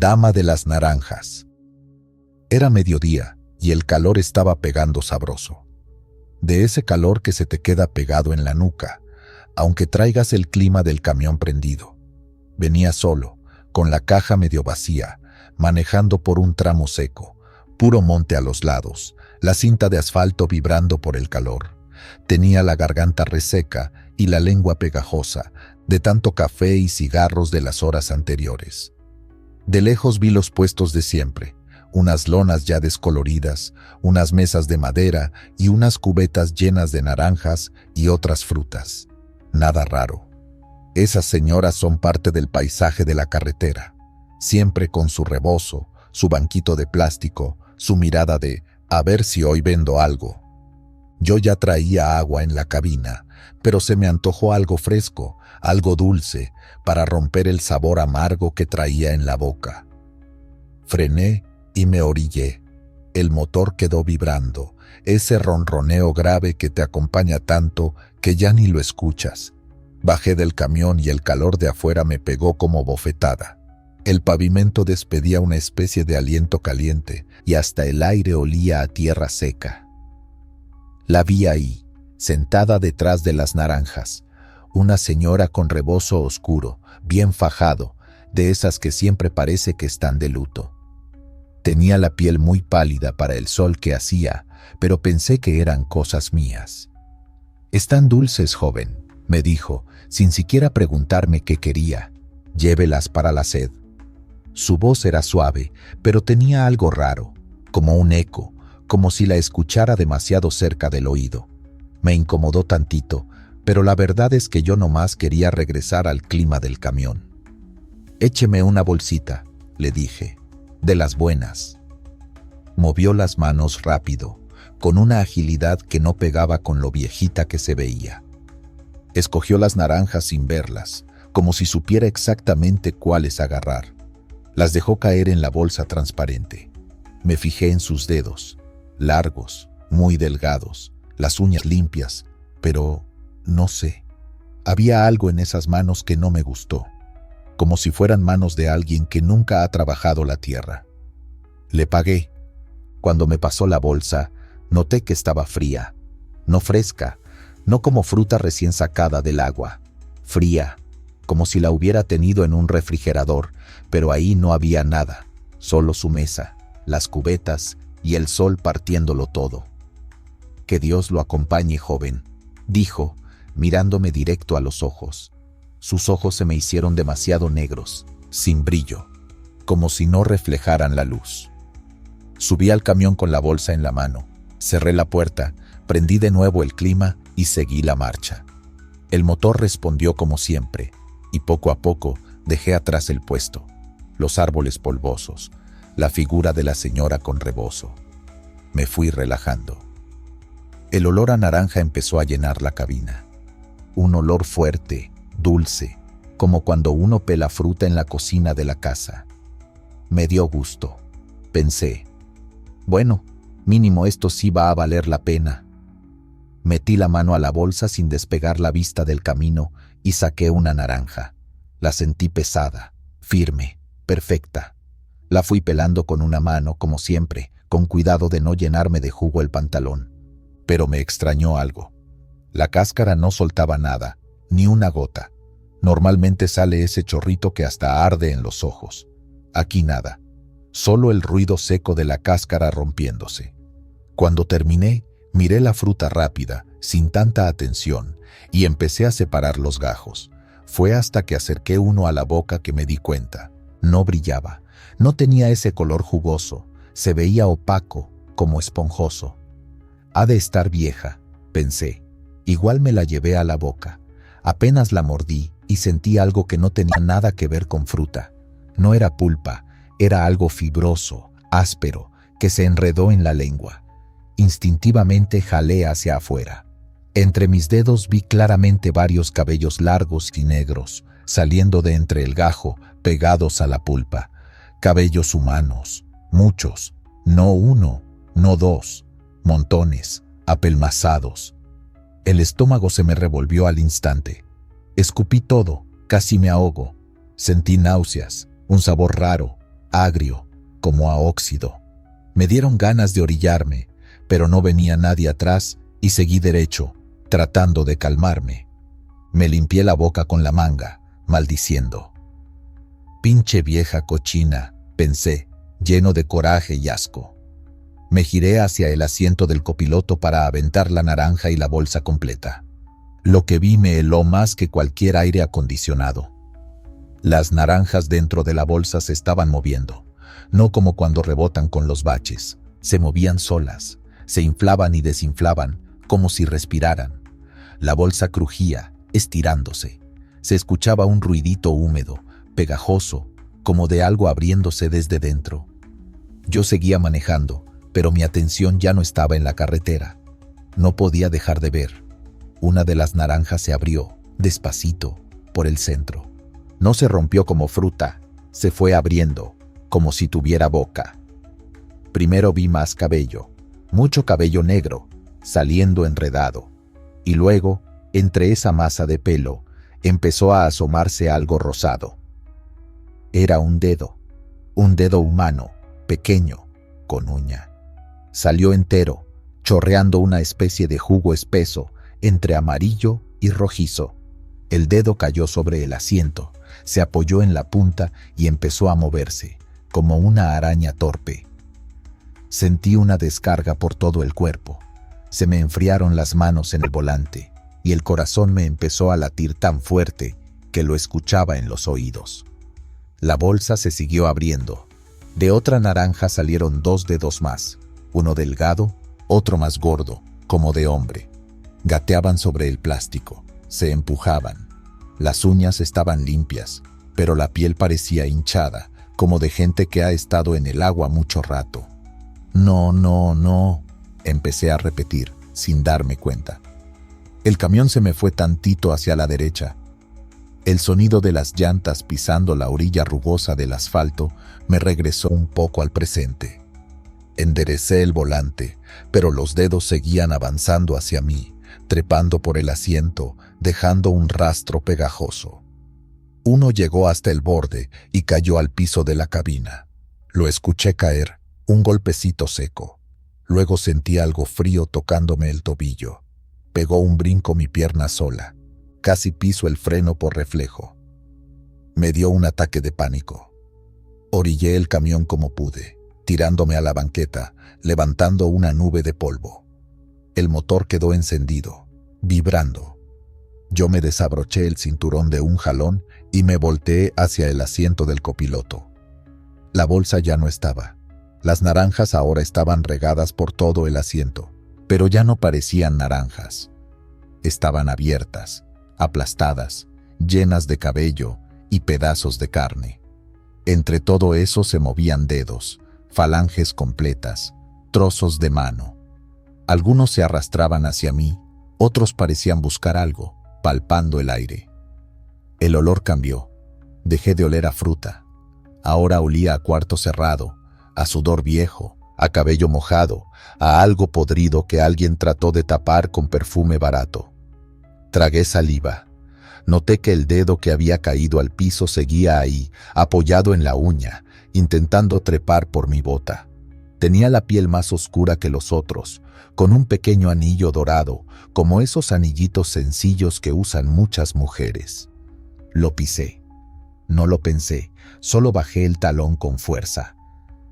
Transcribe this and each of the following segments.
Dama de las naranjas. Era mediodía y el calor estaba pegando sabroso. De ese calor que se te queda pegado en la nuca, aunque traigas el clima del camión prendido. Venía solo, con la caja medio vacía, manejando por un tramo seco, puro monte a los lados, la cinta de asfalto vibrando por el calor. Tenía la garganta reseca y la lengua pegajosa, de tanto café y cigarros de las horas anteriores. De lejos vi los puestos de siempre, unas lonas ya descoloridas, unas mesas de madera y unas cubetas llenas de naranjas y otras frutas. Nada raro. Esas señoras son parte del paisaje de la carretera, siempre con su rebozo, su banquito de plástico, su mirada de «a ver si hoy vendo algo». Yo ya traía agua en la cabina, pero se me antojó algo fresco, algo dulce, para romper el sabor amargo que traía en la boca. Frené y me orillé. El motor quedó vibrando, ese ronroneo grave que te acompaña tanto que ya ni lo escuchas. Bajé del camión y el calor de afuera me pegó como bofetada. El pavimento despedía una especie de aliento caliente y hasta el aire olía a tierra seca. La vi ahí, sentada detrás de las naranjas, una señora con rebozo oscuro, bien fajado, de esas que siempre parece que están de luto. Tenía la piel muy pálida para el sol que hacía, pero pensé que eran cosas mías. «Están dulces, joven», me dijo, sin siquiera preguntarme qué quería. «Llévelas para la sed». Su voz era suave, pero tenía algo raro, como un eco, como si la escuchara demasiado cerca del oído. Me incomodó tantito, pero la verdad es que yo nomás quería regresar al clima del camión. «Écheme una bolsita», le dije, «de las buenas». Movió las manos rápido, con una agilidad que no pegaba con lo viejita que se veía. Escogió las naranjas sin verlas, como si supiera exactamente cuáles agarrar. Las dejó caer en la bolsa transparente. Me fijé en sus dedos, largos, muy delgados, las uñas limpias, pero no sé. Había algo en esas manos que no me gustó, como si fueran manos de alguien que nunca ha trabajado la tierra. Le pagué. Cuando me pasó la bolsa, noté que estaba fría, no fresca, no como fruta recién sacada del agua, fría, como si la hubiera tenido en un refrigerador, pero ahí no había nada, solo su mesa, las cubetas y el sol partiéndolo todo. «Que Dios lo acompañe, joven», dijo, mirándome directo a los ojos. Sus ojos se me hicieron demasiado negros, sin brillo, como si no reflejaran la luz. Subí al camión con la bolsa en la mano, cerré la puerta, prendí de nuevo el clima y seguí la marcha. El motor respondió como siempre, y poco a poco dejé atrás el puesto, los árboles polvosos, la figura de la señora con rebozo. Me fui relajando. El olor a naranja empezó a llenar la cabina. Un olor fuerte, dulce, como cuando uno pela fruta en la cocina de la casa. Me dio gusto. Pensé, bueno, mínimo esto sí va a valer la pena. Metí la mano a la bolsa sin despegar la vista del camino y saqué una naranja. La sentí pesada, firme, perfecta. La fui pelando con una mano, como siempre, con cuidado de no llenarme de jugo el pantalón. Pero me extrañó algo. La cáscara no soltaba nada, ni una gota. Normalmente sale ese chorrito que hasta arde en los ojos. Aquí nada, solo el ruido seco de la cáscara rompiéndose. Cuando terminé, miré la fruta rápida, sin tanta atención, y empecé a separar los gajos. Fue hasta que acerqué uno a la boca que me di cuenta. No brillaba, no tenía ese color jugoso, se veía opaco, como esponjoso. Ha de estar vieja, pensé. Igual me la llevé a la boca. Apenas la mordí y sentí algo que no tenía nada que ver con fruta. No era pulpa, era algo fibroso, áspero, que se enredó en la lengua. Instintivamente jalé hacia afuera. Entre mis dedos vi claramente varios cabellos largos y negros, saliendo de entre el gajo, pegados a la pulpa. Cabellos humanos, muchos, no uno, no dos, montones, apelmazados. El estómago se me revolvió al instante. Escupí todo, casi me ahogo. Sentí náuseas, un sabor raro, agrio, como a óxido. Me dieron ganas de orillarme, pero no venía nadie atrás y seguí derecho, tratando de calmarme. Me limpié la boca con la manga, maldiciendo. Pinche vieja cochina, pensé, lleno de coraje y asco. Me giré hacia el asiento del copiloto para aventar la naranja y la bolsa completa. Lo que vi me heló más que cualquier aire acondicionado. Las naranjas dentro de la bolsa se estaban moviendo, no como cuando rebotan con los baches. Se movían solas, se inflaban y desinflaban, como si respiraran. La bolsa crujía, estirándose. Se escuchaba un ruidito húmedo, pegajoso, como de algo abriéndose desde dentro. Yo seguía manejando, pero mi atención ya no estaba en la carretera. No podía dejar de ver. Una de las naranjas se abrió, despacito, por el centro. No se rompió como fruta, se fue abriendo, como si tuviera boca. Primero vi más cabello, mucho cabello negro, saliendo enredado. Y luego, entre esa masa de pelo, empezó a asomarse algo rosado. Era un dedo humano, pequeño, con uña. Salió entero, chorreando una especie de jugo espeso, entre amarillo y rojizo. El dedo cayó sobre el asiento, se apoyó en la punta y empezó a moverse, como una araña torpe. Sentí una descarga por todo el cuerpo. Se me enfriaron las manos en el volante y el corazón me empezó a latir tan fuerte que lo escuchaba en los oídos. La bolsa se siguió abriendo. De otra naranja salieron 2 dedos más, uno delgado, otro más gordo, como de hombre. Gateaban sobre el plástico, se empujaban. Las uñas estaban limpias, pero la piel parecía hinchada, como de gente que ha estado en el agua mucho rato. No, no, no, empecé a repetir, sin darme cuenta. El camión se me fue tantito hacia la derecha. El sonido de las llantas pisando la orilla rugosa del asfalto me regresó un poco al presente. Enderecé el volante, pero los dedos seguían avanzando hacia mí, trepando por el asiento, dejando un rastro pegajoso. Uno llegó hasta el borde y cayó al piso de la cabina. Lo escuché caer, un golpecito seco. Luego sentí algo frío tocándome el tobillo. Pegó un brinco mi pierna sola. Casi piso el freno por reflejo. Me dio un ataque de pánico. Orillé el camión como pude, tirándome a la banqueta, levantando una nube de polvo. El motor quedó encendido, vibrando. Yo me desabroché el cinturón de un jalón y me volteé hacia el asiento del copiloto. La bolsa ya no estaba. Las naranjas ahora estaban regadas por todo el asiento, pero ya no parecían naranjas. Estaban abiertas, aplastadas, llenas de cabello y pedazos de carne. Entre todo eso se movían dedos, falanges completas, trozos de mano. Algunos se arrastraban hacia mí, otros parecían buscar algo, palpando el aire. El olor cambió. Dejé de oler a fruta. Ahora olía a cuarto cerrado, a sudor viejo, a cabello mojado, a algo podrido que alguien trató de tapar con perfume barato. Tragué saliva. Noté que el dedo que había caído al piso seguía ahí, apoyado en la uña, intentando trepar por mi bota. Tenía la piel más oscura que los otros, con un pequeño anillo dorado, como esos anillitos sencillos que usan muchas mujeres. Lo pisé. No lo pensé, solo bajé el talón con fuerza.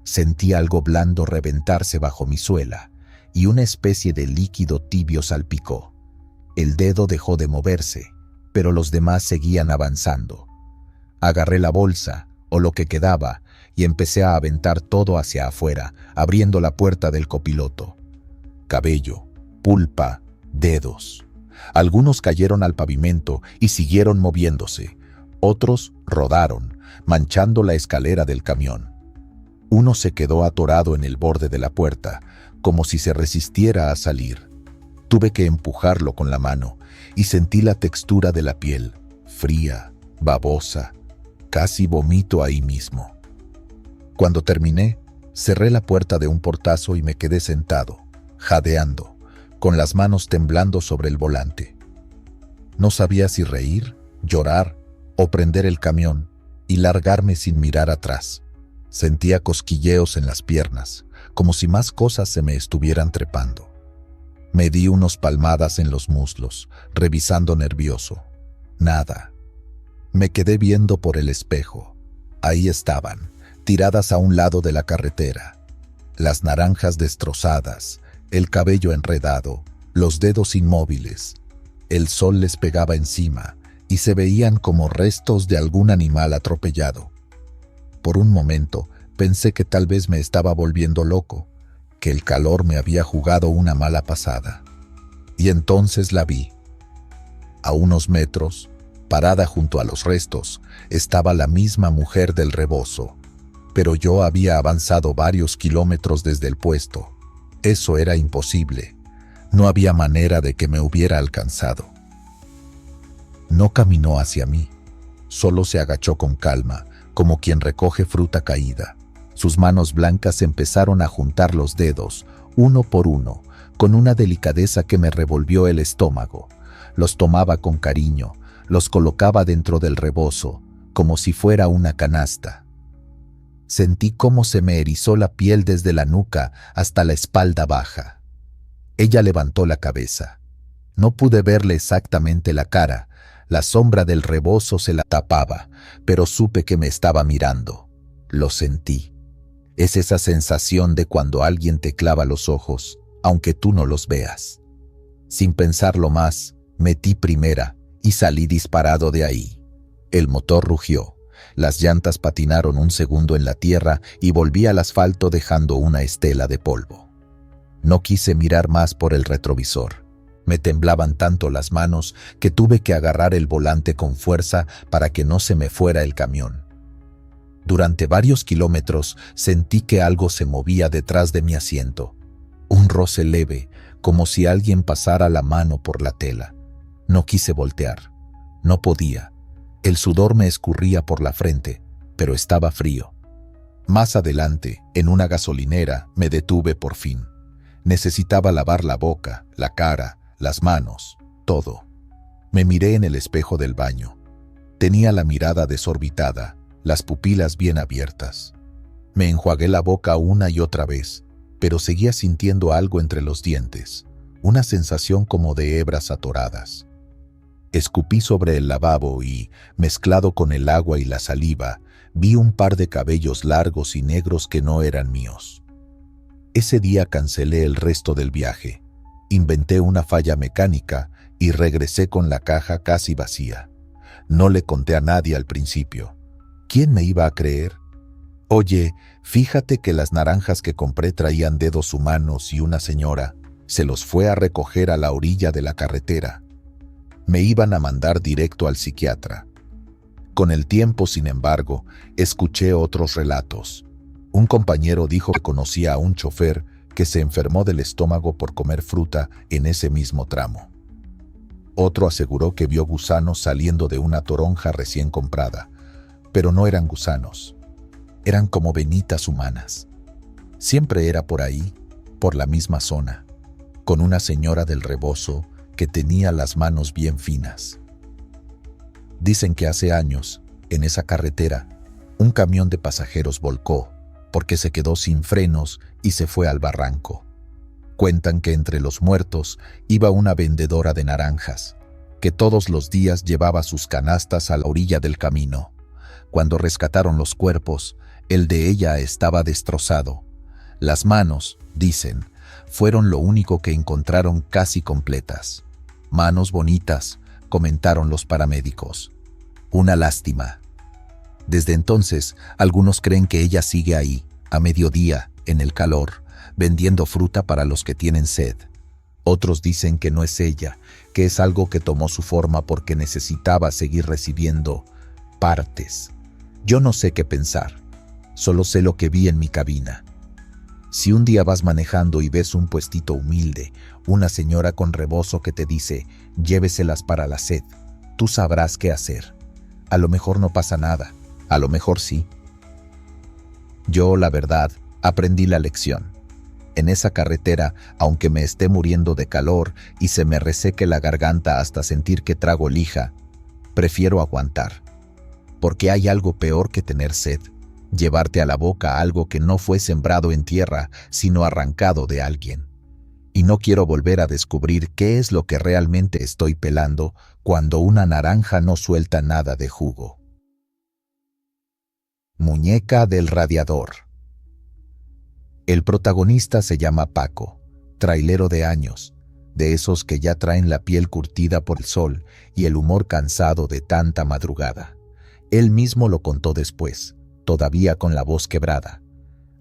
Sentí algo blando reventarse bajo mi suela, y una especie de líquido tibio salpicó. El dedo dejó de moverse, pero los demás seguían avanzando. Agarré la bolsa, o lo que quedaba, y empecé a aventar todo hacia afuera, abriendo la puerta del copiloto. Cabello, pulpa, dedos. Algunos cayeron al pavimento y siguieron moviéndose. Otros rodaron, manchando la escalera del camión. Uno se quedó atorado en el borde de la puerta, como si se resistiera a salir. Tuve que empujarlo con la mano y sentí la textura de la piel, fría, babosa. Casi vomito ahí mismo. Cuando terminé, cerré la puerta de un portazo y me quedé sentado, jadeando, con las manos temblando sobre el volante. No sabía si reír, llorar o prender el camión y largarme sin mirar atrás. Sentía cosquilleos en las piernas, como si más cosas se me estuvieran trepando. Me di unos palmadas en los muslos, revisando nervioso. Nada. Me quedé viendo por el espejo. Ahí estaban, tiradas a un lado de la carretera. Las naranjas destrozadas, el cabello enredado, los dedos inmóviles. El sol les pegaba encima y se veían como restos de algún animal atropellado. Por un momento pensé que tal vez me estaba volviendo loco, que el calor me había jugado una mala pasada. Y entonces la vi. A unos metros, parada junto a los restos, estaba la misma mujer del rebozo, pero yo había avanzado varios kilómetros desde el puesto. Eso era imposible. No había manera de que me hubiera alcanzado. No caminó hacia mí, solo se agachó con calma, como quien recoge fruta caída. Sus manos blancas empezaron a juntar los dedos, uno por uno, con una delicadeza que me revolvió el estómago. Los tomaba con cariño, los colocaba dentro del rebozo, como si fuera una canasta. Sentí cómo se me erizó la piel desde la nuca hasta la espalda baja. Ella levantó la cabeza. No pude verle exactamente la cara, la sombra del rebozo se la tapaba, pero supe que me estaba mirando. Lo sentí. Es esa sensación de cuando alguien te clava los ojos, aunque tú no los veas. Sin pensarlo más, metí primera y salí disparado de ahí. El motor rugió, las llantas patinaron un segundo en la tierra y volví al asfalto dejando una estela de polvo. No quise mirar más por el retrovisor. Me temblaban tanto las manos que tuve que agarrar el volante con fuerza para que no se me fuera el camión. Durante varios kilómetros sentí que algo se movía detrás de mi asiento. Un roce leve, como si alguien pasara la mano por la tela. No quise voltear. No podía. El sudor me escurría por la frente, pero estaba frío. Más adelante, en una gasolinera, me detuve por fin. Necesitaba lavar la boca, la cara, las manos, todo. Me miré en el espejo del baño. Tenía la mirada desorbitada, las pupilas bien abiertas. Me enjuagué la boca una y otra vez, pero seguía sintiendo algo entre los dientes, una sensación como de hebras atoradas. Escupí sobre el lavabo y, mezclado con el agua y la saliva, vi un par de cabellos largos y negros que no eran míos. Ese día cancelé el resto del viaje. Inventé una falla mecánica y regresé con la caja casi vacía. No le conté a nadie al principio. ¿Quién me iba a creer? Oye, fíjate que las naranjas que compré traían dedos humanos y una señora se los fue a recoger a la orilla de la carretera. Me iban a mandar directo al psiquiatra. Con el tiempo, sin embargo, escuché otros relatos. Un compañero dijo que conocía a un chofer que se enfermó del estómago por comer fruta en ese mismo tramo. Otro aseguró que vio gusanos saliendo de una toronja recién comprada, pero no eran gusanos, eran como venitas humanas. Siempre era por ahí, por la misma zona, con una señora del rebozo que tenía las manos bien finas. Dicen que hace años, en esa carretera, un camión de pasajeros volcó porque se quedó sin frenos y se fue al barranco. Cuentan que entre los muertos iba una vendedora de naranjas, que todos los días llevaba sus canastas a la orilla del camino. Cuando rescataron los cuerpos, el de ella estaba destrozado. Las manos, dicen, fueron lo único que encontraron casi completas. Manos bonitas, comentaron los paramédicos. Una lástima. Desde entonces, algunos creen que ella sigue ahí, a mediodía, en el calor, vendiendo fruta para los que tienen sed. Otros dicen que no es ella, que es algo que tomó su forma porque necesitaba seguir recibiendo partes. Yo no sé qué pensar, solo sé lo que vi en mi cabina. Si un día vas manejando y ves un puestito humilde, una señora con rebozo que te dice, lléveselas para la sed, tú sabrás qué hacer. A lo mejor no pasa nada, a lo mejor sí. Yo, la verdad, aprendí la lección. En esa carretera, aunque me esté muriendo de calor y se me reseque la garganta hasta sentir que trago lija, prefiero aguantar. Porque hay algo peor que tener sed, llevarte a la boca algo que no fue sembrado en tierra, sino arrancado de alguien. Y no quiero volver a descubrir qué es lo que realmente estoy pelando cuando una naranja no suelta nada de jugo. Muñeca del radiador. El protagonista se llama Paco, trailero de años, de esos que ya traen la piel curtida por el sol y el humor cansado de tanta madrugada. Él mismo lo contó después, todavía con la voz quebrada.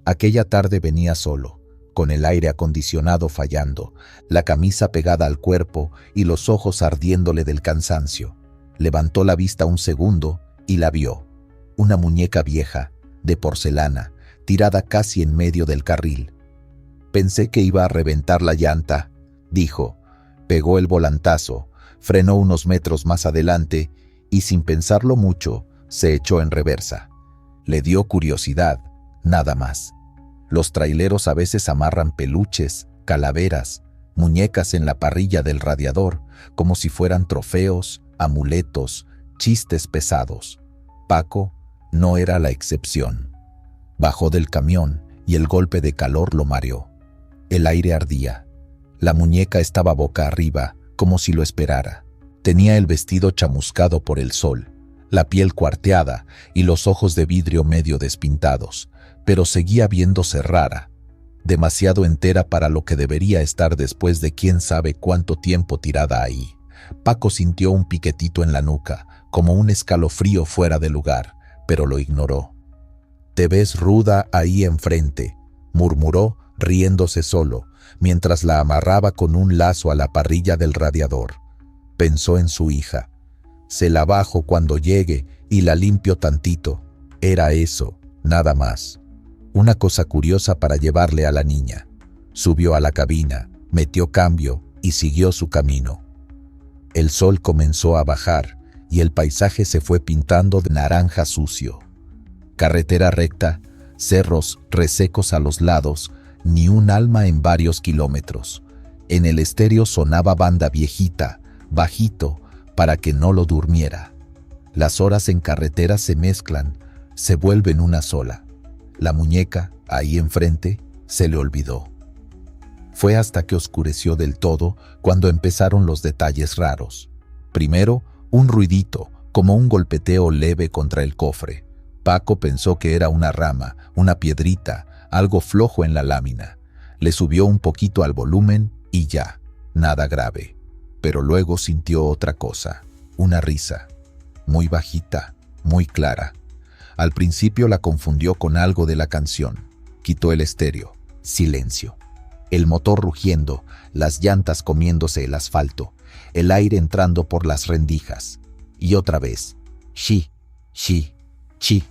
Aquella tarde venía solo, con el aire acondicionado fallando, la camisa pegada al cuerpo y los ojos ardiéndole del cansancio. Levantó la vista un segundo y la vio. Una muñeca vieja, de porcelana, tirada casi en medio del carril. Pensé que iba a reventar la llanta, dijo. Pegó el volantazo, frenó unos metros más adelante y sin pensarlo mucho, se echó en reversa. Le dio curiosidad, nada más. Los traileros a veces amarran peluches, calaveras, muñecas en la parrilla del radiador, como si fueran trofeos, amuletos, chistes pesados. Paco no era la excepción. Bajó del camión y el golpe de calor lo mareó. El aire ardía. La muñeca estaba boca arriba, como si lo esperara. Tenía el vestido chamuscado por el sol, la piel cuarteada y los ojos de vidrio medio despintados, pero seguía viéndose rara, demasiado entera para lo que debería estar después de quién sabe cuánto tiempo tirada ahí. Paco sintió un piquetito en la nuca, como un escalofrío fuera de lugar, pero lo ignoró. «Te ves ruda ahí enfrente», murmuró, riéndose solo, mientras la amarraba con un lazo a la parrilla del radiador. Pensó en su hija. «Se la bajo cuando llegue y la limpio tantito». Era eso, nada más. Una cosa curiosa para llevarle a la niña. Subió a la cabina, metió cambio y siguió su camino. El sol comenzó a bajar y el paisaje se fue pintando de naranja sucio. Carretera recta, cerros resecos a los lados, ni un alma en varios kilómetros. En el estéreo sonaba banda viejita, bajito, para que no lo durmiera. Las horas en carretera se mezclan, se vuelven una sola. La muñeca, ahí enfrente, se le olvidó. Fue hasta que oscureció del todo cuando empezaron los detalles raros. Primero, un ruidito, como un golpeteo leve contra el cofre. Paco pensó que era una rama, una piedrita, algo flojo en la lámina. Le subió un poquito al volumen y ya, nada grave. Pero luego sintió otra cosa, una risa, muy bajita, muy clara. Al principio la confundió con algo de la canción. Quitó el estéreo. Silencio. El motor rugiendo, las llantas comiéndose el asfalto, el aire entrando por las rendijas. Y otra vez. Shi, shi, chi.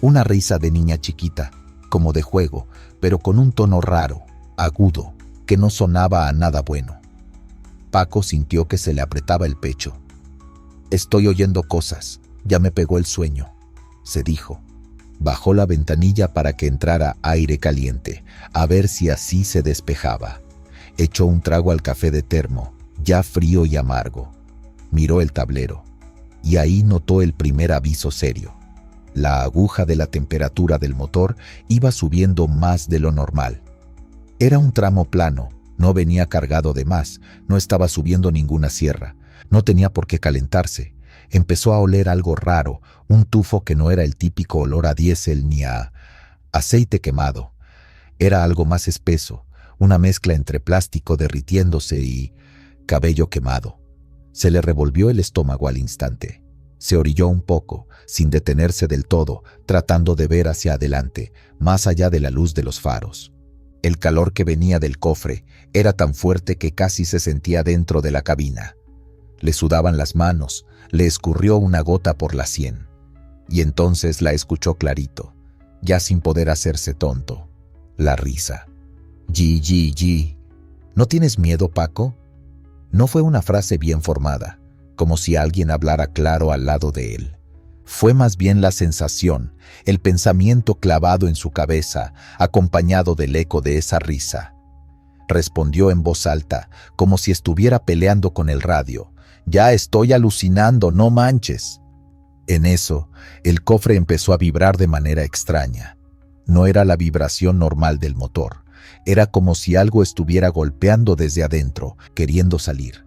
Una risa de niña chiquita, como de juego, pero con un tono raro, agudo, que no sonaba a nada bueno. Paco sintió que se le apretaba el pecho. «Estoy oyendo cosas, ya me pegó el sueño», se dijo. Bajó la ventanilla para que entrara aire caliente, a ver si así se despejaba. Echó un trago al café de termo, ya frío y amargo. Miró el tablero, y ahí notó el primer aviso serio. La aguja de la temperatura del motor iba subiendo más de lo normal. Era un tramo plano, no venía cargado de más, no estaba subiendo ninguna sierra, no tenía por qué calentarse. Empezó a oler algo raro, un tufo que no era el típico olor a diésel ni a aceite quemado. Era algo más espeso, una mezcla entre plástico derritiéndose y cabello quemado. Se le revolvió el estómago al instante. Se orilló un poco, sin detenerse del todo, tratando de ver hacia adelante, más allá de la luz de los faros. El calor que venía del cofre era tan fuerte que casi se sentía dentro de la cabina. Le sudaban las manos, le escurrió una gota por la sien. Y entonces la escuchó clarito, ya sin poder hacerse tonto. La risa. «Yi, yi, yi. ¿No tienes miedo, Paco?» No fue una frase bien formada, como si alguien hablara claro al lado de él. Fue más bien la sensación, el pensamiento clavado en su cabeza, acompañado del eco de esa risa. Respondió en voz alta, como si estuviera peleando con el radio. «Ya estoy alucinando, no manches». En eso, el cofre empezó a vibrar de manera extraña. No era la vibración normal del motor. Era como si algo estuviera golpeando desde adentro, queriendo salir.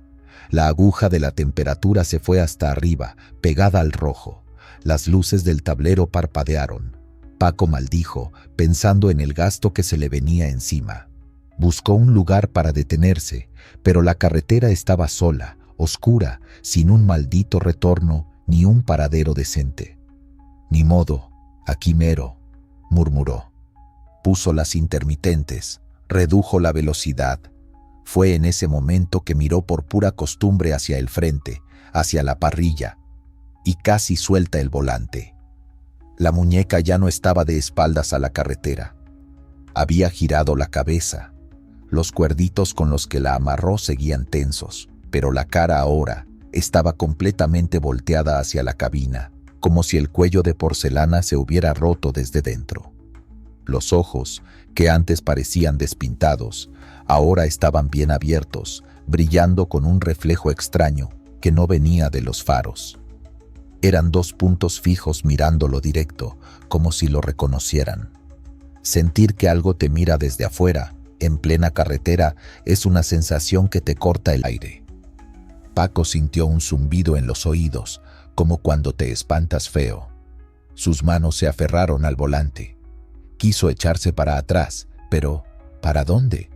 La aguja de la temperatura se fue hasta arriba, pegada al rojo. Las luces del tablero parpadearon. Paco maldijo, pensando en el gasto que se le venía encima. Buscó un lugar para detenerse, pero la carretera estaba sola, oscura, sin un maldito retorno ni un paradero decente. «Ni modo, aquí mero», murmuró. Puso las intermitentes, redujo la velocidad. Fue en ese momento que miró por pura costumbre hacia el frente, hacia la parrilla, y casi suelta el volante. La muñeca ya no estaba de espaldas a la carretera. Había girado la cabeza. Los cuerditos con los que la amarró seguían tensos, pero la cara ahora estaba completamente volteada hacia la cabina, como si el cuello de porcelana se hubiera roto desde dentro. Los ojos, que antes parecían despintados, ahora estaban bien abiertos, brillando con un reflejo extraño que no venía de los faros. Eran dos puntos fijos mirándolo directo, como si lo reconocieran. Sentir que algo te mira desde afuera, en plena carretera, es una sensación que te corta el aire. Paco sintió un zumbido en los oídos, como cuando te espantas feo. Sus manos se aferraron al volante. Quiso echarse para atrás, pero ¿para dónde?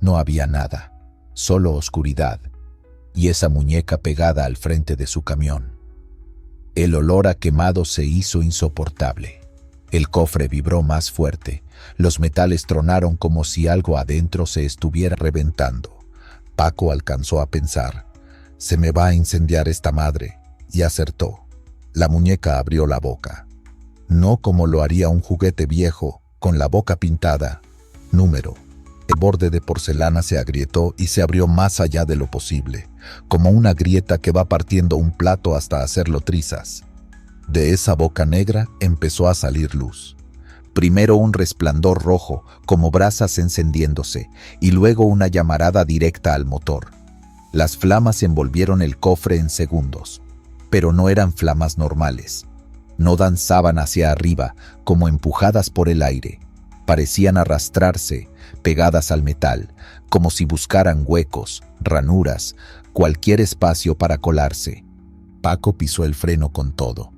No había nada, solo oscuridad, y esa muñeca pegada al frente de su camión. El olor a quemado se hizo insoportable. El cofre vibró más fuerte. Los metales tronaron como si algo adentro se estuviera reventando. Paco alcanzó a pensar: «Se me va a incendiar esta madre», y acertó. La muñeca abrió la boca. No como lo haría un juguete viejo, con la boca pintada. Número. El borde de porcelana se agrietó y se abrió más allá de lo posible, como una grieta que va partiendo un plato hasta hacerlo trizas. De esa boca negra empezó a salir luz. Primero un resplandor rojo, como brasas encendiéndose, y luego una llamarada directa al motor. Las flamas envolvieron el cofre en segundos, pero no eran flamas normales. No danzaban hacia arriba, como empujadas por el aire. Parecían arrastrarse, pegadas al metal, como si buscaran huecos, ranuras, cualquier espacio para colarse. Paco pisó el freno con todo,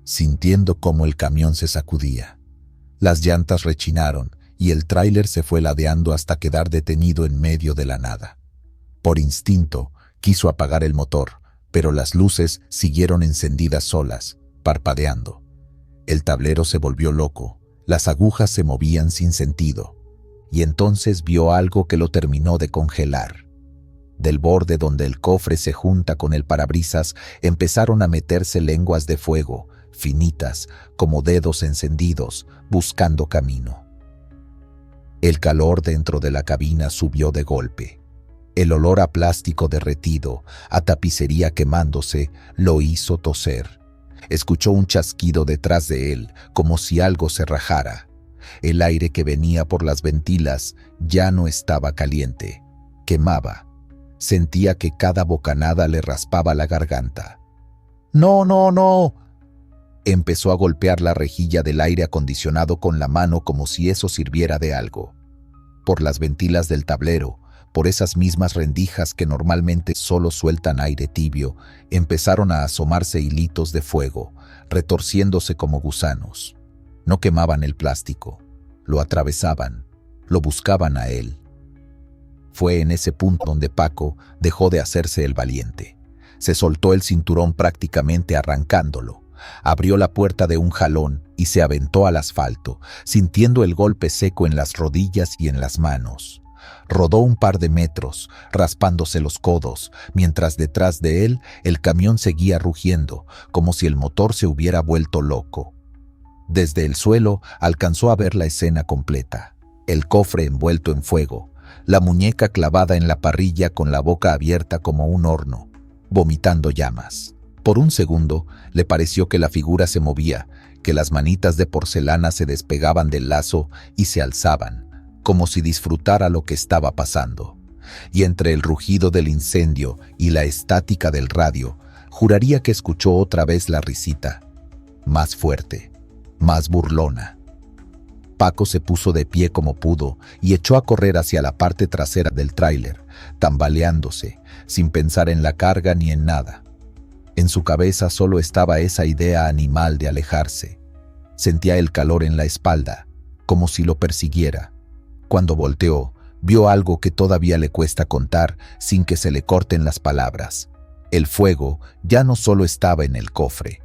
sintiendo cómo el camión se sacudía. Las llantas rechinaron y el tráiler se fue ladeando hasta quedar detenido en medio de la nada. Por instinto, quiso apagar el motor, pero las luces siguieron encendidas solas, parpadeando. El tablero se volvió loco, las agujas se movían sin sentido, y entonces vio algo que lo terminó de congelar. Del borde donde el cofre se junta con el parabrisas empezaron a meterse lenguas de fuego, finitas, como dedos encendidos, buscando camino. El calor dentro de la cabina subió de golpe. El olor a plástico derretido, a tapicería quemándose, lo hizo toser. Escuchó un chasquido detrás de él, como si algo se rajara. El aire que venía por las ventilas ya no estaba caliente, quemaba. Sentía que cada bocanada le raspaba la garganta. «¡No, no, no!». Empezó a golpear la rejilla del aire acondicionado con la mano como si eso sirviera de algo. Por las ventilas del tablero, por esas mismas rendijas que normalmente solo sueltan aire tibio, empezaron a asomarse hilitos de fuego, retorciéndose como gusanos. No quemaban el plástico, lo atravesaban, lo buscaban a él. Fue en ese punto donde Paco dejó de hacerse el valiente. Se soltó el cinturón prácticamente arrancándolo. Abrió la puerta de un jalón y se aventó al asfalto, sintiendo el golpe seco en las rodillas y en las manos. Rodó un par de metros, raspándose los codos, mientras detrás de él el camión seguía rugiendo, como si el motor se hubiera vuelto loco. Desde el suelo alcanzó a ver la escena completa. El cofre envuelto en fuego, la muñeca clavada en la parrilla con la boca abierta como un horno, vomitando llamas. Por un segundo le pareció que la figura se movía, que las manitas de porcelana se despegaban del lazo y se alzaban, como si disfrutara lo que estaba pasando. Y entre el rugido del incendio y la estática del radio, juraría que escuchó otra vez la risita, más fuerte, más burlona. Paco se puso de pie como pudo y echó a correr hacia la parte trasera del tráiler, tambaleándose, sin pensar en la carga ni en nada. En su cabeza solo estaba esa idea animal de alejarse. Sentía el calor en la espalda, como si lo persiguiera. Cuando volteó, vio algo que todavía le cuesta contar sin que se le corten las palabras. El fuego ya no solo estaba en el cofre.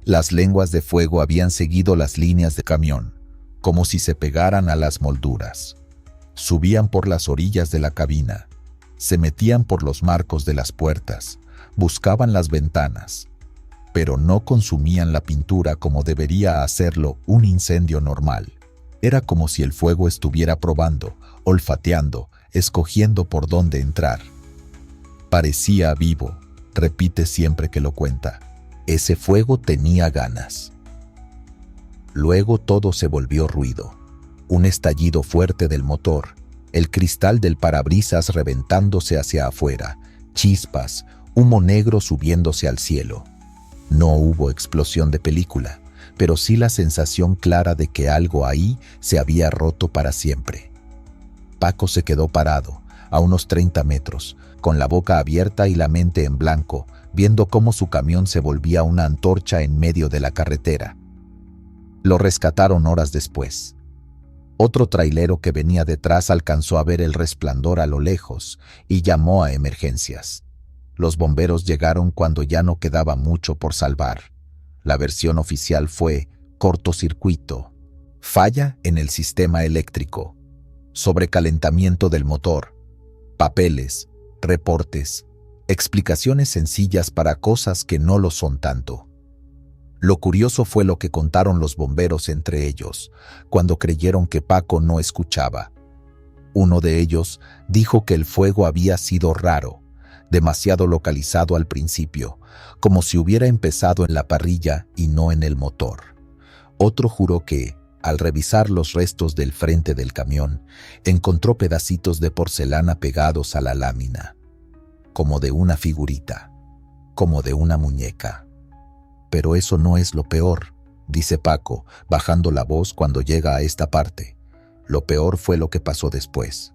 Las lenguas de fuego habían seguido las líneas de camión, como si se pegaran a las molduras. Subían por las orillas de la cabina, se metían por los marcos de las puertas, buscaban las ventanas, pero no consumían la pintura como debería hacerlo un incendio normal. Era como si el fuego estuviera probando, olfateando, escogiendo por dónde entrar. Parecía vivo, repite siempre que lo cuenta. Ese fuego tenía ganas. Luego todo se volvió ruido. Un estallido fuerte del motor, el cristal del parabrisas reventándose hacia afuera, chispas, humo negro subiéndose al cielo. No hubo explosión de película, pero sí la sensación clara de que algo ahí se había roto para siempre. Paco se quedó parado, a unos 30 metros, con la boca abierta y la mente en blanco, viendo cómo su camión se volvía una antorcha en medio de la carretera. Lo rescataron horas después. Otro trailero que venía detrás alcanzó a ver el resplandor a lo lejos y llamó a emergencias. Los bomberos llegaron cuando ya no quedaba mucho por salvar. La versión oficial fue cortocircuito, falla en el sistema eléctrico, sobrecalentamiento del motor, papeles, reportes, explicaciones sencillas para cosas que no lo son tanto. Lo curioso fue lo que contaron los bomberos entre ellos, cuando creyeron que Paco no escuchaba. Uno de ellos dijo que el fuego había sido raro, demasiado localizado al principio, como si hubiera empezado en la parrilla y no en el motor. Otro juró que, al revisar los restos del frente del camión, encontró pedacitos de porcelana pegados a la lámina, como de una figurita, como de una muñeca. Pero eso no es lo peor, dice Paco, bajando la voz cuando llega a esta parte. Lo peor fue lo que pasó después.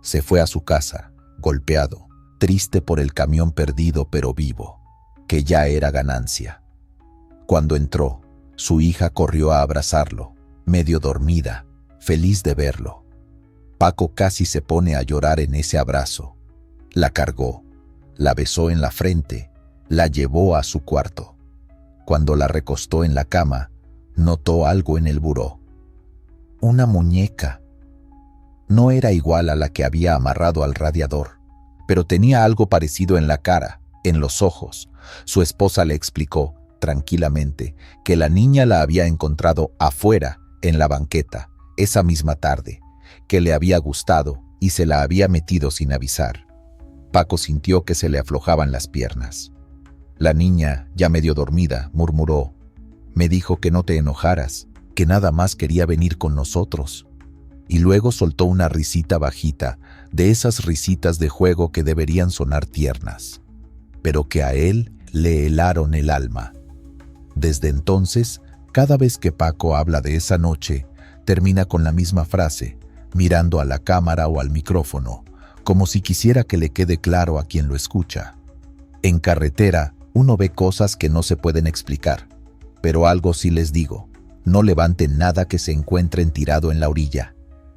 Se fue a su casa, golpeado, triste por el camión perdido pero vivo, que ya era ganancia. Cuando entró, su hija corrió a abrazarlo, medio dormida, feliz de verlo. Paco casi se pone a llorar en ese abrazo. La cargó, la besó en la frente, la llevó a su cuarto. Cuando la recostó en la cama, notó algo en el buró. Una muñeca. No era igual a la que había amarrado al radiador, pero tenía algo parecido en la cara, en los ojos. Su esposa le explicó, tranquilamente, que la niña la había encontrado afuera, en la banqueta, esa misma tarde, que le había gustado y se la había metido sin avisar. Paco sintió que se le aflojaban las piernas. La niña, ya medio dormida, murmuró: «Me dijo que no te enojaras, que nada más quería venir con nosotros». Y luego soltó una risita bajita, de esas risitas de juego que deberían sonar tiernas, pero que a él le helaron el alma. Desde entonces, cada vez que Paco habla de esa noche, termina con la misma frase, mirando a la cámara o al micrófono, como si quisiera que le quede claro a quien lo escucha. En carretera, uno ve cosas que no se pueden explicar, pero algo sí les digo: no levanten nada que se encuentren tirado en la orilla,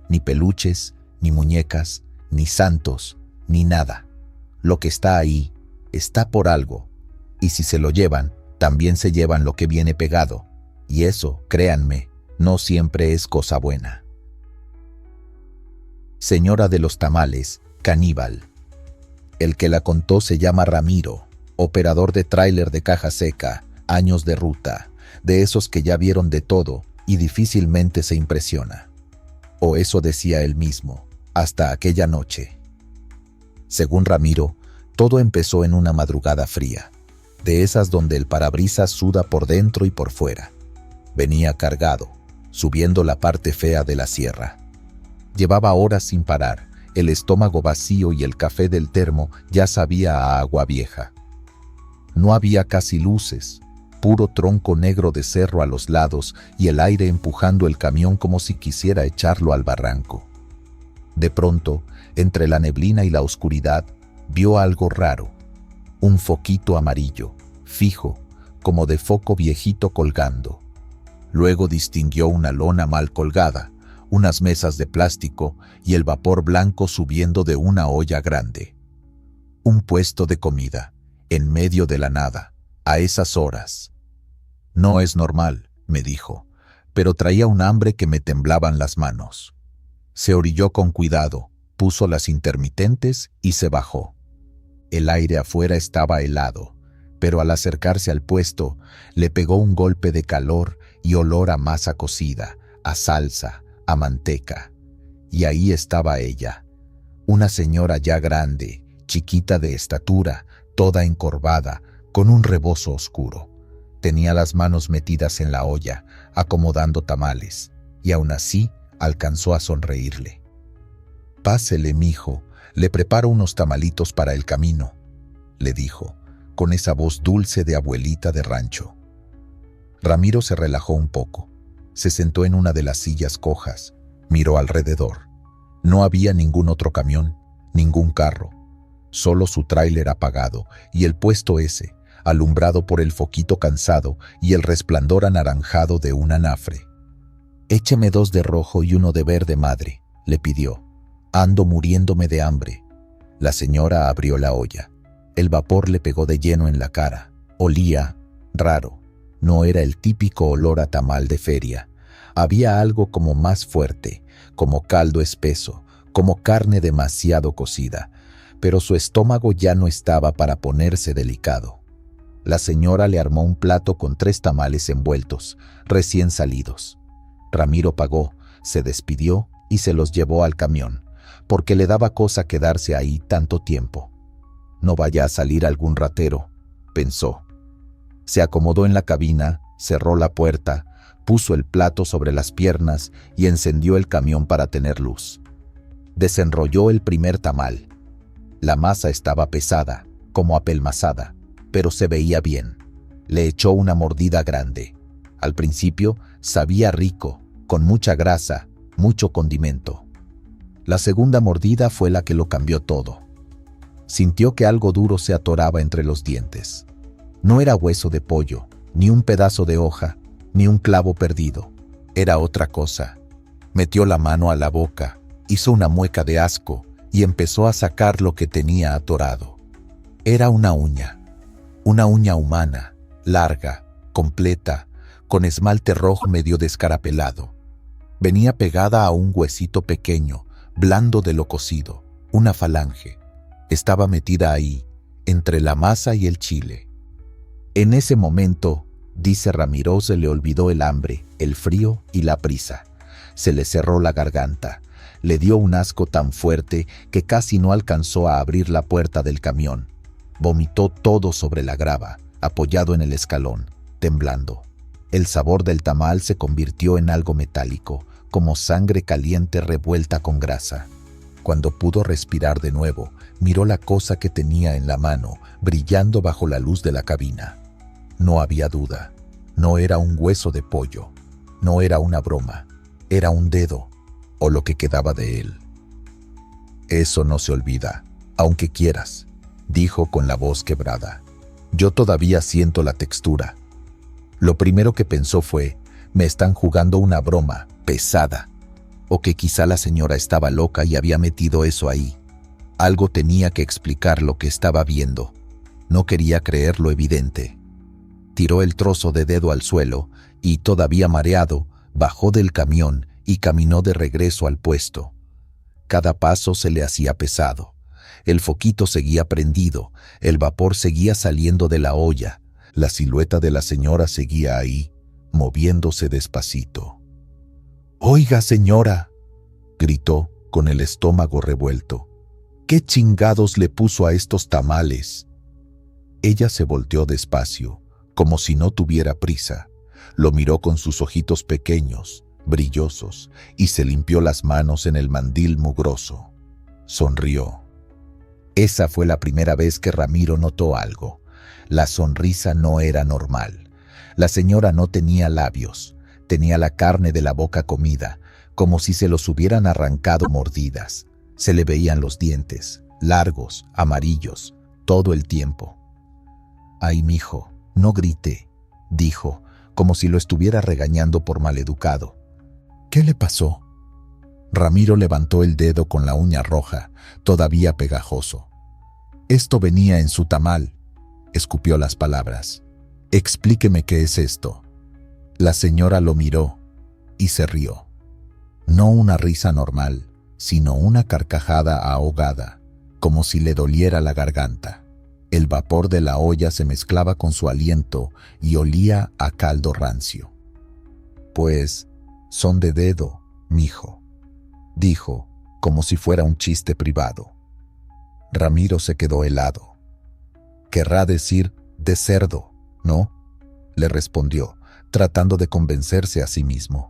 ni peluches, ni muñecas, ni santos, ni nada. Lo que está ahí, está por algo, y si se lo llevan, también se llevan lo que viene pegado, y eso, créanme, no siempre es cosa buena. Señora de los tamales, caníbal. El que la contó se llama Ramiro, operador de tráiler de caja seca, años de ruta, de esos que ya vieron de todo y difícilmente se impresiona. O eso decía él mismo, hasta aquella noche. Según Ramiro, todo empezó en una madrugada fría, de esas donde el parabrisas suda por dentro y por fuera. Venía cargado, subiendo la parte fea de la sierra. Llevaba horas sin parar, el estómago vacío y el café del termo ya sabía a agua vieja. No había casi luces, puro tronco negro de cerro a los lados y el aire empujando el camión como si quisiera echarlo al barranco. De pronto, entre la neblina y la oscuridad, vio algo raro. Un foquito amarillo, fijo, como de foco viejito colgando. Luego distinguió una lona mal colgada, unas mesas de plástico y el vapor blanco subiendo de una olla grande. Un puesto de comida, en medio de la nada, a esas horas. No es normal, me dijo, pero traía un hambre que me temblaban las manos. Se orilló con cuidado, puso las intermitentes y se bajó. El aire afuera estaba helado, pero al acercarse al puesto, le pegó un golpe de calor y olor a masa cocida, a salsa, a manteca. Y ahí estaba ella, una señora ya grande, chiquita de estatura, toda encorvada, con un rebozo oscuro. Tenía las manos metidas en la olla, acomodando tamales, y aún así alcanzó a sonreírle. «Pásele, mijo, le preparo unos tamalitos para el camino», le dijo, con esa voz dulce de abuelita de rancho. Ramiro se relajó un poco. Se sentó en una de las sillas cojas, miró alrededor. No había ningún otro camión, ningún carro, solo su tráiler apagado y el puesto ese, alumbrado por el foquito cansado y el resplandor anaranjado de un anafre. «Écheme 2 de rojo y 1 de verde, madre», le pidió. «Ando muriéndome de hambre». La señora abrió la olla. El vapor le pegó de lleno en la cara. Olía raro. No era el típico olor a tamal de feria. Había algo como más fuerte, como caldo espeso, como carne demasiado cocida, pero su estómago ya no estaba para ponerse delicado. La señora le armó un plato con 3 tamales envueltos, recién salidos. Ramiro pagó, se despidió y se los llevó al camión, porque le daba cosa quedarse ahí tanto tiempo. No vaya a salir algún ratero, pensó. Se acomodó en la cabina, cerró la puerta, puso el plato sobre las piernas y encendió el camión para tener luz. Desenrolló el primer tamal. La masa estaba pesada, como apelmazada, pero se veía bien. Le echó una mordida grande. Al principio sabía rico, con mucha grasa, mucho condimento. La segunda mordida fue la que lo cambió todo. Sintió que algo duro se atoraba entre los dientes. No era hueso de pollo, ni un pedazo de hoja, ni un clavo perdido. Era otra cosa. Metió la mano a la boca, hizo una mueca de asco y empezó a sacar lo que tenía atorado. Era una uña humana, larga, completa, con esmalte rojo medio descarapelado. Venía pegada a un huesito pequeño, blando de lo cocido, una falange. Estaba metida ahí, entre la masa y el chile. En ese momento, dice Ramiro, se le olvidó el hambre, el frío y la prisa. Se le cerró la garganta. Le dio un asco tan fuerte que casi no alcanzó a abrir la puerta del camión. Vomitó todo sobre la grava, apoyado en el escalón, temblando. El sabor del tamal se convirtió en algo metálico, como sangre caliente revuelta con grasa. Cuando pudo respirar de nuevo, miró la cosa que tenía en la mano, brillando bajo la luz de la cabina. No había duda. No era un hueso de pollo. No era una broma. Era un dedo, o lo que quedaba de él. «Eso no se olvida, aunque quieras», dijo con la voz quebrada. «Yo todavía siento la textura». Lo primero que pensó fue, me están jugando una broma pesada, o que quizá la señora estaba loca y había metido eso ahí. Algo tenía que explicar lo que estaba viendo. No quería creer lo evidente. Tiró el trozo de dedo al suelo y, todavía mareado, bajó del camión y caminó de regreso al puesto. Cada paso se le hacía pesado. El foquito seguía prendido, el vapor seguía saliendo de la olla, la silueta de la señora seguía ahí, moviéndose despacito. «Oiga, señora», gritó con el estómago revuelto, «¿qué chingados le puso a estos tamales?» Ella se volteó despacio, como si no tuviera prisa. Lo miró con sus ojitos pequeños, brillosos, y se limpió las manos en el mandil mugroso. Sonrió. Esa fue la primera vez que Ramiro notó algo. La sonrisa no era normal. La señora no tenía labios, tenía la carne de la boca comida, como si se los hubieran arrancado mordidas. Se le veían los dientes, largos, amarillos, todo el tiempo. «Ay, mijo, no grite», dijo, como si lo estuviera regañando por maleducado. «¿Qué le pasó?». Ramiro levantó el dedo con la uña roja, todavía pegajoso. «Esto venía en su tamal», escupió las palabras. «Explíqueme qué es esto». La señora lo miró y se rió. No una risa normal, sino una carcajada ahogada, como si le doliera la garganta. El vapor de la olla se mezclaba con su aliento y olía a caldo rancio. «Pues, son de dedo, mijo», dijo, como si fuera un chiste privado. Ramiro se quedó helado. «Querrá decir de cerdo, ¿no?», le respondió, tratando de convencerse a sí mismo.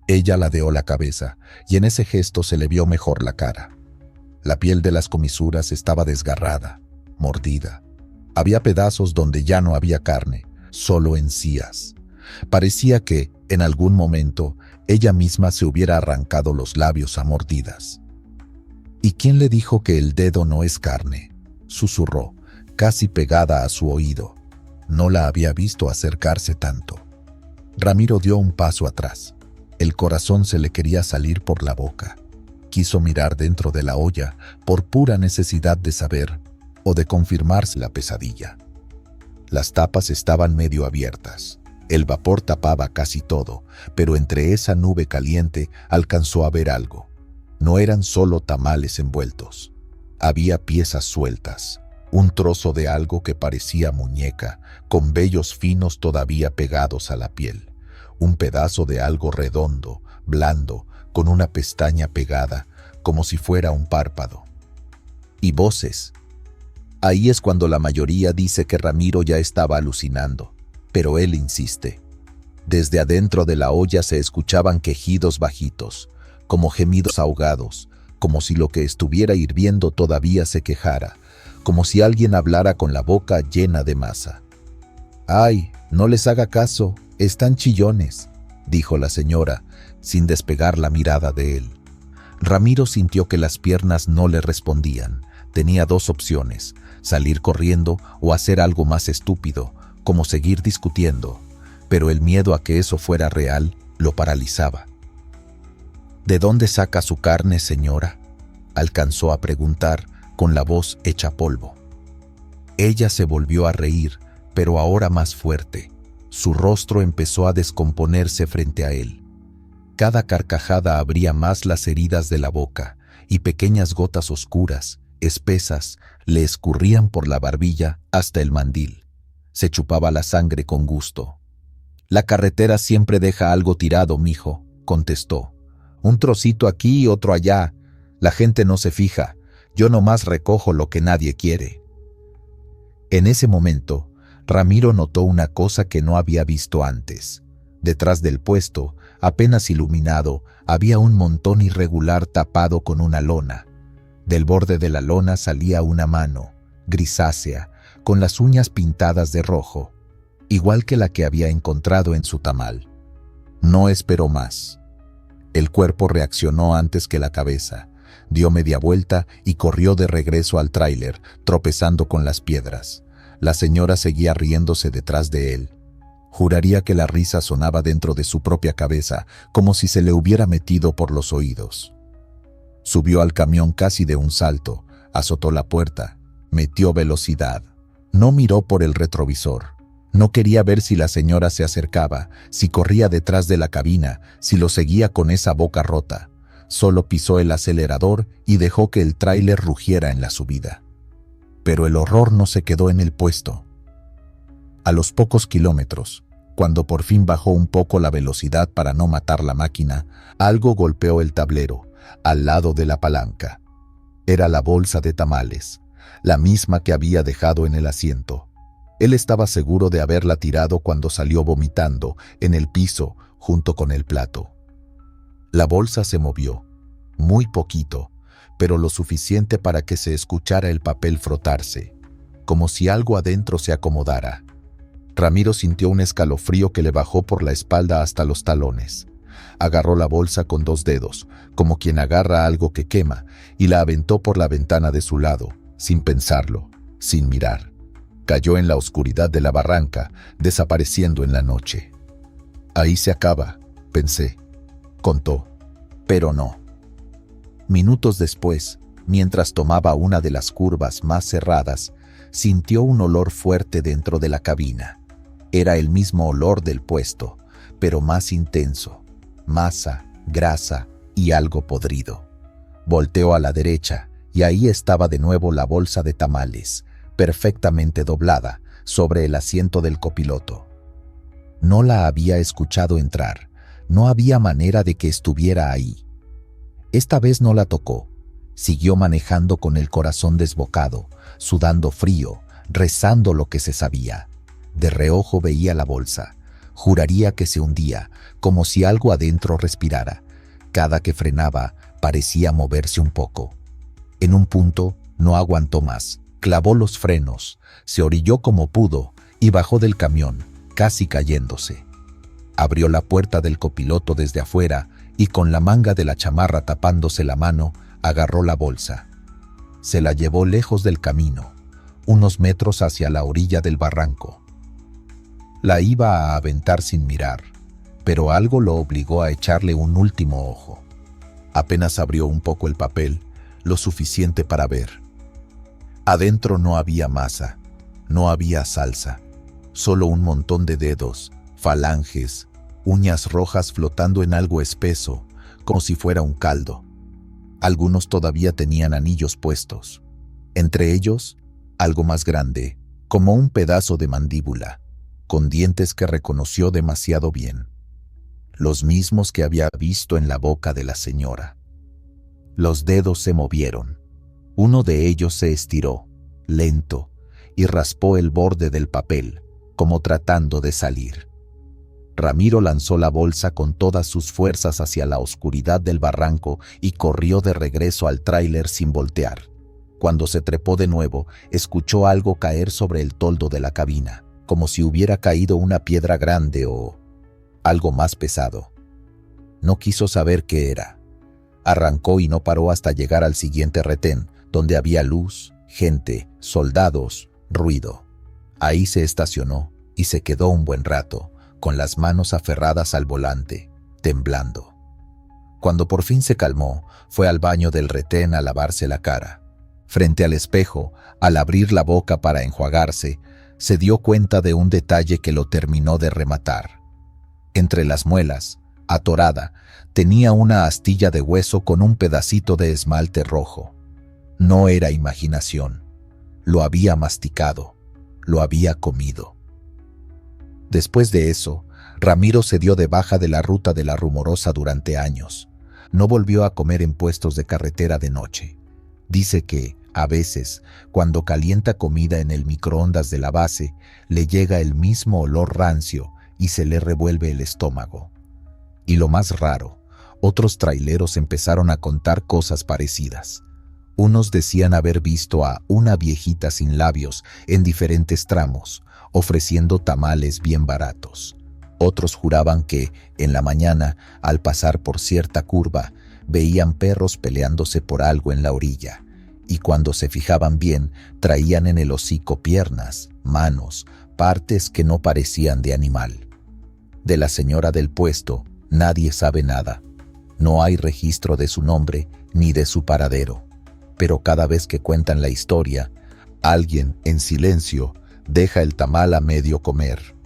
Ella ladeó la cabeza, y en ese gesto se le vio mejor la cara. La piel de las comisuras estaba desgarrada, mordida. Había pedazos donde ya no había carne, solo encías. Parecía que, en algún momento, ella misma se hubiera arrancado los labios a mordidas. «¿Y quién le dijo que el dedo no es carne?», susurró, casi pegada a su oído. No la había visto acercarse tanto. Ramiro dio un paso atrás. El corazón se le quería salir por la boca. Quiso mirar dentro de la olla por pura necesidad de saber o de confirmarse la pesadilla. Las tapas estaban medio abiertas. El vapor tapaba casi todo, pero entre esa nube caliente alcanzó a ver algo. No eran solo tamales envueltos. Había piezas sueltas, un trozo de algo que parecía muñeca, con vellos finos todavía pegados a la piel. Un pedazo de algo redondo, blando, con una pestaña pegada, como si fuera un párpado. Y voces. Ahí es cuando la mayoría dice que Ramiro ya estaba alucinando, pero él insiste. Desde adentro de la olla se escuchaban quejidos bajitos, como gemidos ahogados, como si lo que estuviera hirviendo todavía se quejara, como si alguien hablara con la boca llena de masa. «Ay, no les haga caso, están chillones», dijo la señora, sin despegar la mirada de él. Ramiro sintió que las piernas no le respondían. Tenía dos opciones: salir corriendo o hacer algo más estúpido, como seguir discutiendo, pero el miedo a que eso fuera real lo paralizaba. «¿De dónde saca su carne, señora?», alcanzó a preguntar con la voz hecha polvo. Ella se volvió a reír, pero ahora más fuerte. Su rostro empezó a descomponerse frente a él. Cada carcajada abría más las heridas de la boca, y pequeñas gotas oscuras, espesas, le escurrían por la barbilla hasta el mandil. Se chupaba la sangre con gusto. «La carretera siempre deja algo tirado, mijo», contestó. «Un trocito aquí y otro allá. La gente no se fija. Yo nomás recojo lo que nadie quiere». En ese momento, Ramiro notó una cosa que no había visto antes. Detrás del puesto, apenas iluminado, había un montón irregular tapado con una lona. Del borde de la lona salía una mano, grisácea, con las uñas pintadas de rojo, igual que la que había encontrado en su tamal. No esperó más. El cuerpo reaccionó antes que la cabeza. Dio media vuelta y corrió de regreso al tráiler, tropezando con las piedras. La señora seguía riéndose detrás de él. Juraría que la risa sonaba dentro de su propia cabeza, como si se le hubiera metido por los oídos. Subió al camión casi de un salto, azotó la puerta, metió velocidad. No miró por el retrovisor. No quería ver si la señora se acercaba, si corría detrás de la cabina, si lo seguía con esa boca rota. Solo pisó el acelerador y dejó que el tráiler rugiera en la subida. Pero el horror no se quedó en el puesto. A los pocos kilómetros, cuando por fin bajó un poco la velocidad para no matar la máquina, algo golpeó el tablero, al lado de la palanca. Era la bolsa de tamales, la misma que había dejado en el asiento. Él estaba seguro de haberla tirado cuando salió vomitando en el piso junto con el plato. La bolsa se movió, muy poquito, pero lo suficiente para que se escuchara el papel frotarse, como si algo adentro se acomodara. Ramiro sintió un escalofrío que le bajó por la espalda hasta los talones. Agarró la bolsa con 2 dedos, como quien agarra algo que quema, y la aventó por la ventana de su lado, sin pensarlo, sin mirar. Cayó en la oscuridad de la barranca, desapareciendo en la noche. Ahí se acaba, pensé, contó, pero no. Minutos después, mientras tomaba una de las curvas más cerradas, sintió un olor fuerte dentro de la cabina. Era el mismo olor del puesto, pero más intenso. Masa, grasa y algo podrido. Volteó a la derecha y ahí estaba de nuevo la bolsa de tamales, perfectamente doblada, sobre el asiento del copiloto. No la había escuchado entrar, no había manera de que estuviera ahí. Esta vez no la tocó. Siguió manejando con el corazón desbocado, sudando frío, rezando lo que se sabía. De reojo veía la bolsa. Juraría que se hundía, como si algo adentro respirara. Cada que frenaba, parecía moverse un poco. En un punto, no aguantó más. Clavó los frenos, se orilló como pudo y bajó del camión, casi cayéndose. Abrió la puerta del copiloto desde afuera y con la manga de la chamarra tapándose la mano, agarró la bolsa. Se la llevó lejos del camino, unos metros hacia la orilla del barranco. La iba a aventar sin mirar, pero algo lo obligó a echarle un último ojo. Apenas abrió un poco el papel, lo suficiente para ver. Adentro no había masa, no había salsa, solo un montón de dedos, falanges, uñas rojas flotando en algo espeso, como si fuera un caldo. Algunos todavía tenían anillos puestos. Entre ellos, algo más grande, como un pedazo de mandíbula, con dientes que reconoció demasiado bien. Los mismos que había visto en la boca de la señora. Los dedos se movieron. Uno de ellos se estiró, lento, y raspó el borde del papel, como tratando de salir. Ramiro lanzó la bolsa con todas sus fuerzas hacia la oscuridad del barranco y corrió de regreso al tráiler sin voltear. Cuando se trepó de nuevo, escuchó algo caer sobre el toldo de la cabina, como si hubiera caído una piedra grande o algo más pesado. No quiso saber qué era. Arrancó y no paró hasta llegar al siguiente retén, donde había luz, gente, soldados, ruido. Ahí se estacionó y se quedó un buen rato, con las manos aferradas al volante, temblando. Cuando por fin se calmó, fue al baño del retén a lavarse la cara. Frente al espejo, al abrir la boca para enjuagarse, se dio cuenta de un detalle que lo terminó de rematar. Entre las muelas, atorada, tenía una astilla de hueso con un pedacito de esmalte rojo. No era imaginación. Lo había masticado, lo había comido. Después de eso, Ramiro se dio de baja de la ruta de la Rumorosa durante años. No volvió a comer en puestos de carretera de noche. Dice que, a veces, cuando calienta comida en el microondas de la base, le llega el mismo olor rancio y se le revuelve el estómago. Y lo más raro, otros traileros empezaron a contar cosas parecidas. Unos decían haber visto a una viejita sin labios en diferentes tramos, ofreciendo tamales bien baratos. Otros juraban que, en la mañana, al pasar por cierta curva, veían perros peleándose por algo en la orilla, y cuando se fijaban bien, traían en el hocico piernas, manos, partes que no parecían de animal. De la señora del puesto, nadie sabe nada. No hay registro de su nombre ni de su paradero. Pero cada vez que cuentan la historia, alguien, en silencio, deja el tamal a medio comer.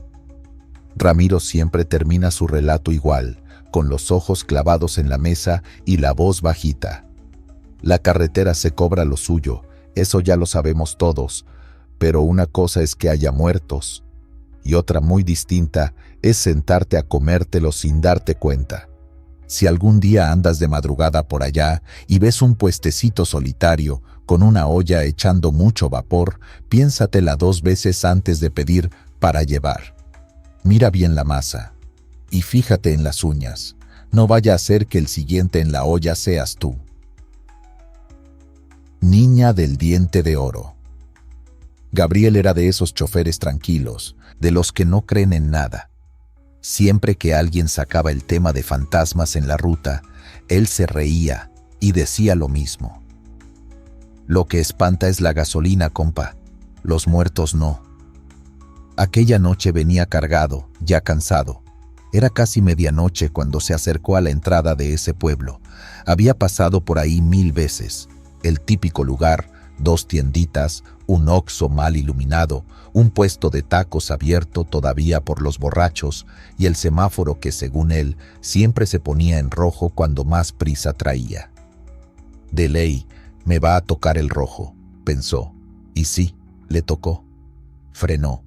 Ramiro siempre termina su relato igual, con los ojos clavados en la mesa y la voz bajita. La carretera se cobra lo suyo, eso ya lo sabemos todos, pero una cosa es que haya muertos, y otra muy distinta es sentarte a comértelo sin darte cuenta. Si algún día andas de madrugada por allá y ves un puestecito solitario con una olla echando mucho vapor, piénsatela 2 veces antes de pedir para llevar. Mira bien la masa y fíjate en las uñas. No vaya a ser que el siguiente en la olla seas tú. Niña del diente de oro. Gabriel era de esos choferes tranquilos, de los que no creen en nada. Siempre que alguien sacaba el tema de fantasmas en la ruta, él se reía y decía lo mismo. Lo que espanta es la gasolina, compa. Los muertos no. Aquella noche venía cargado, ya cansado. Era casi medianoche cuando se acercó a la entrada de ese pueblo. Había pasado por ahí 1000 veces. El típico lugar, 2 tienditas, un Oxxo mal iluminado, un puesto de tacos abierto todavía por los borrachos y el semáforo que, según él, siempre se ponía en rojo cuando más prisa traía. De ley, me va a tocar el rojo, pensó. Y sí, le tocó. Frenó.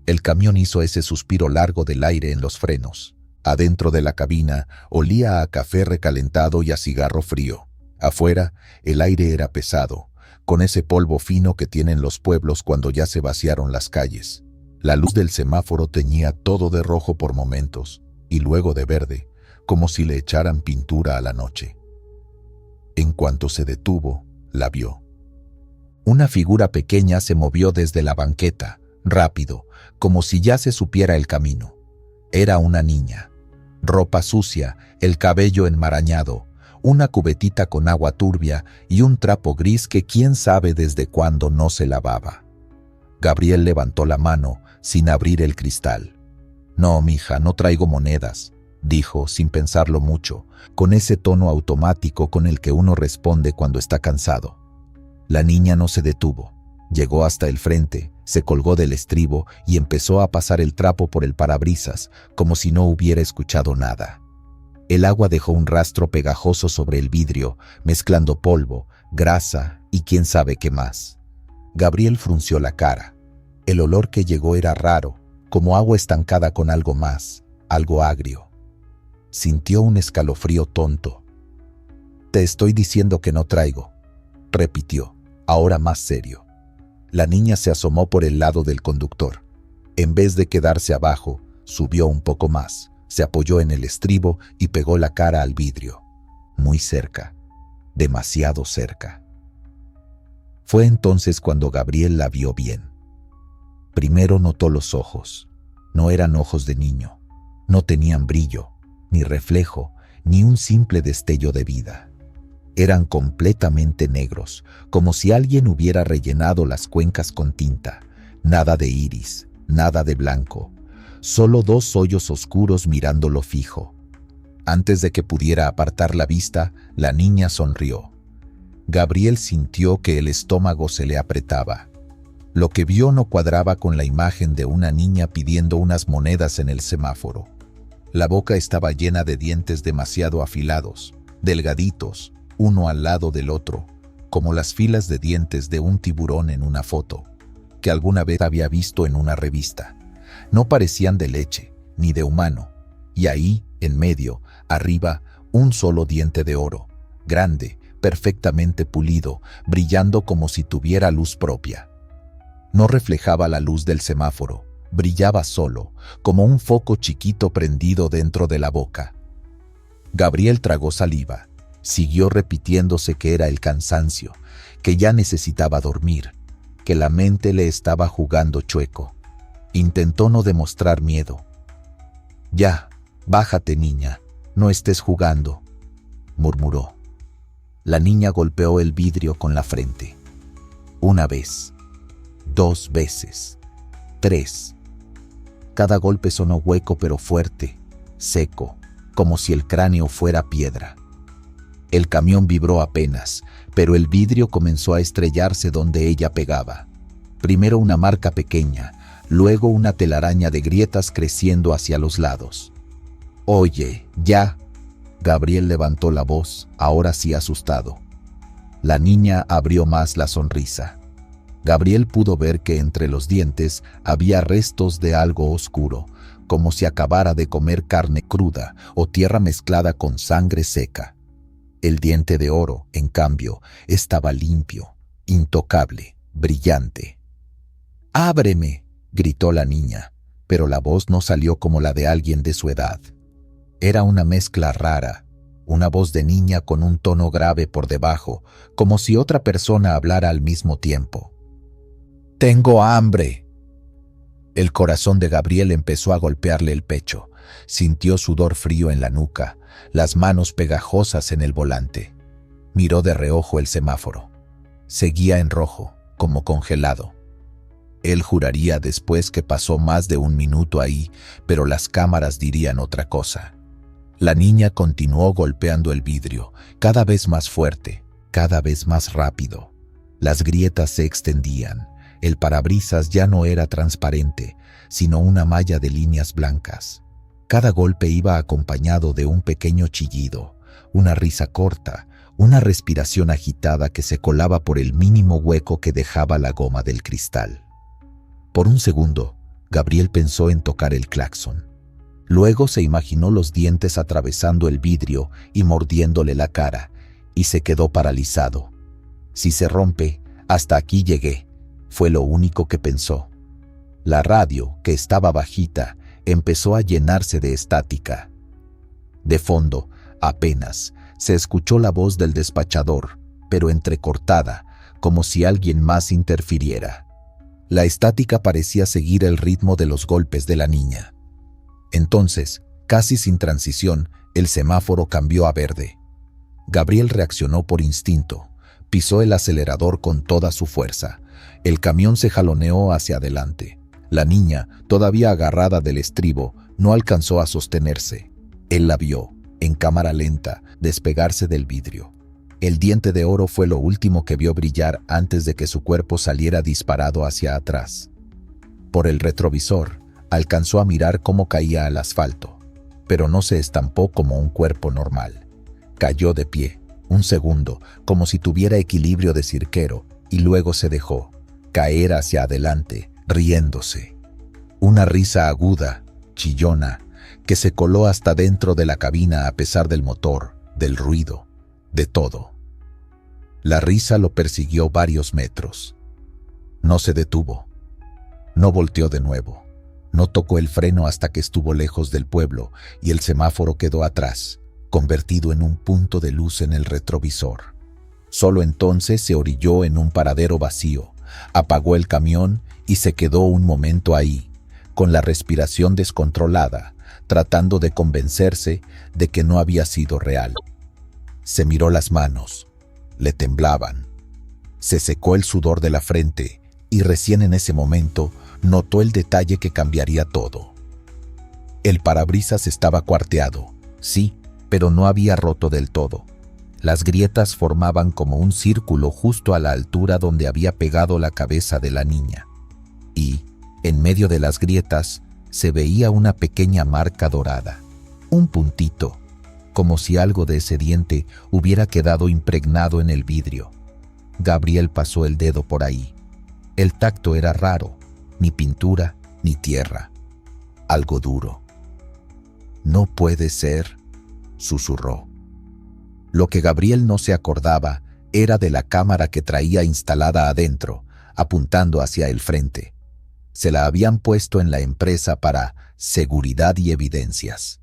El camión hizo ese suspiro largo del aire en los frenos. Adentro de la cabina olía a café recalentado y a cigarro frío. Afuera, el aire era pesado, con ese polvo fino que tienen los pueblos cuando ya se vaciaron las calles. La luz del semáforo teñía todo de rojo por momentos, y luego de verde, como si le echaran pintura a la noche. En cuanto se detuvo, la vio. Una figura pequeña se movió desde la banqueta, rápido, como si ya se supiera el camino. Era una niña. Ropa sucia, el cabello enmarañado, una cubetita con agua turbia y un trapo gris que quién sabe desde cuándo no se lavaba. Gabriel levantó la mano sin abrir el cristal. «No, mija, no traigo monedas», dijo sin pensarlo mucho, con ese tono automático con el que uno responde cuando está cansado. La niña no se detuvo. Llegó hasta el frente, se colgó del estribo y empezó a pasar el trapo por el parabrisas, como si no hubiera escuchado nada. El agua dejó un rastro pegajoso sobre el vidrio, mezclando polvo, grasa y quién sabe qué más. Gabriel frunció la cara. El olor que llegó era raro, como agua estancada con algo más, algo agrio. Sintió un escalofrío tonto. «Te estoy diciendo que no traigo», repitió, ahora más serio. La niña se asomó por el lado del conductor. En vez de quedarse abajo, subió un poco más, se apoyó en el estribo y pegó la cara al vidrio. Muy cerca, demasiado cerca. Fue entonces cuando Gabriel la vio bien. Primero notó los ojos. No eran ojos de niño. No tenían brillo, ni reflejo, ni un simple destello de vida. Eran completamente negros, como si alguien hubiera rellenado las cuencas con tinta. Nada de iris, nada de blanco. Solo 2 hoyos oscuros mirándolo fijo. Antes de que pudiera apartar la vista, la niña sonrió. Gabriel sintió que el estómago se le apretaba. Lo que vio no cuadraba con la imagen de una niña pidiendo unas monedas en el semáforo. La boca estaba llena de dientes demasiado afilados, delgaditos, uno al lado del otro, como las filas de dientes de un tiburón en una foto, que alguna vez había visto en una revista. No parecían de leche, ni de humano, y ahí, en medio, arriba, un solo diente de oro, grande, perfectamente pulido, brillando como si tuviera luz propia. No reflejaba la luz del semáforo, brillaba solo, como un foco chiquito prendido dentro de la boca. Gabriel tragó saliva. Siguió repitiéndose que era el cansancio, que ya necesitaba dormir, que la mente le estaba jugando chueco. Intentó no demostrar miedo. «Ya, bájate, niña, no estés jugando», murmuró. La niña golpeó el vidrio con la frente. 1 vez, 2 veces, 3. Cada golpe sonó hueco pero fuerte, seco, como si el cráneo fuera piedra. El camión vibró apenas, pero el vidrio comenzó a estrellarse donde ella pegaba. Primero una marca pequeña, luego una telaraña de grietas creciendo hacia los lados. «Oye, ya». Gabriel levantó la voz, ahora sí asustado. La niña abrió más la sonrisa. Gabriel pudo ver que entre los dientes había restos de algo oscuro, como si acabara de comer carne cruda o tierra mezclada con sangre seca. El diente de oro, en cambio, estaba limpio, intocable, brillante. «¡Ábreme!», gritó la niña, pero la voz no salió como la de alguien de su edad. Era una mezcla rara, una voz de niña con un tono grave por debajo, como si otra persona hablara al mismo tiempo. Tengo hambre. El corazón de Gabriel empezó a golpearle el pecho. Sintió sudor frío en la nuca, las manos pegajosas en el volante. Miró de reojo el semáforo. Seguía en rojo, como congelado. Él juraría después que pasó más de 1 minuto ahí, pero las cámaras dirían otra cosa. La niña continuó golpeando el vidrio, cada vez más fuerte, cada vez más rápido. Las grietas se extendían. El parabrisas ya no era transparente, sino una malla de líneas blancas. Cada golpe iba acompañado de un pequeño chillido, una risa corta, una respiración agitada que se colaba por el mínimo hueco que dejaba la goma del cristal. Por un segundo, Gabriel pensó en tocar el claxon. Luego se imaginó los dientes atravesando el vidrio y mordiéndole la cara, y se quedó paralizado. Si se rompe, hasta aquí llegué, fue lo único que pensó. La radio, que estaba bajita, empezó a llenarse de estática. De fondo, apenas, se escuchó la voz del despachador, pero entrecortada, como si alguien más interfiriera. La estática parecía seguir el ritmo de los golpes de la niña. Entonces, casi sin transición, el semáforo cambió a verde. Gabriel reaccionó por instinto, pisó el acelerador con toda su fuerza. El camión se jaloneó hacia adelante. La niña, todavía agarrada del estribo, no alcanzó a sostenerse. Él la vio, en cámara lenta, despegarse del vidrio. El diente de oro fue lo último que vio brillar antes de que su cuerpo saliera disparado hacia atrás. Por el retrovisor, alcanzó a mirar cómo caía al asfalto, pero no se estampó como un cuerpo normal. Cayó de pie, un segundo, como si tuviera equilibrio de cirquero, y luego se dejó caer hacia adelante, riéndose. Una risa aguda, chillona, que se coló hasta dentro de la cabina a pesar del motor, del ruido, de todo. La risa lo persiguió varios metros. No se detuvo. No volteó de nuevo. No tocó el freno hasta que estuvo lejos del pueblo y el semáforo quedó atrás, convertido en un punto de luz en el retrovisor. Solo entonces se orilló en un paradero vacío, apagó el camión y se quedó un momento ahí, con la respiración descontrolada, tratando de convencerse de que no había sido real. Se miró las manos, le temblaban. Se secó el sudor de la frente y recién en ese momento notó el detalle que cambiaría todo. El parabrisas estaba cuarteado, sí, pero no había roto del todo. Las grietas formaban como un círculo justo a la altura donde había pegado la cabeza de la niña. Y, en medio de las grietas, se veía una pequeña marca dorada, un puntito, como si algo de ese diente hubiera quedado impregnado en el vidrio. Gabriel pasó el dedo por ahí. El tacto era raro, ni pintura, ni tierra. Algo duro. «No puede ser», susurró. Lo que Gabriel no se acordaba era de la cámara que traía instalada adentro, apuntando hacia el frente. Se la habían puesto en la empresa para seguridad y evidencias.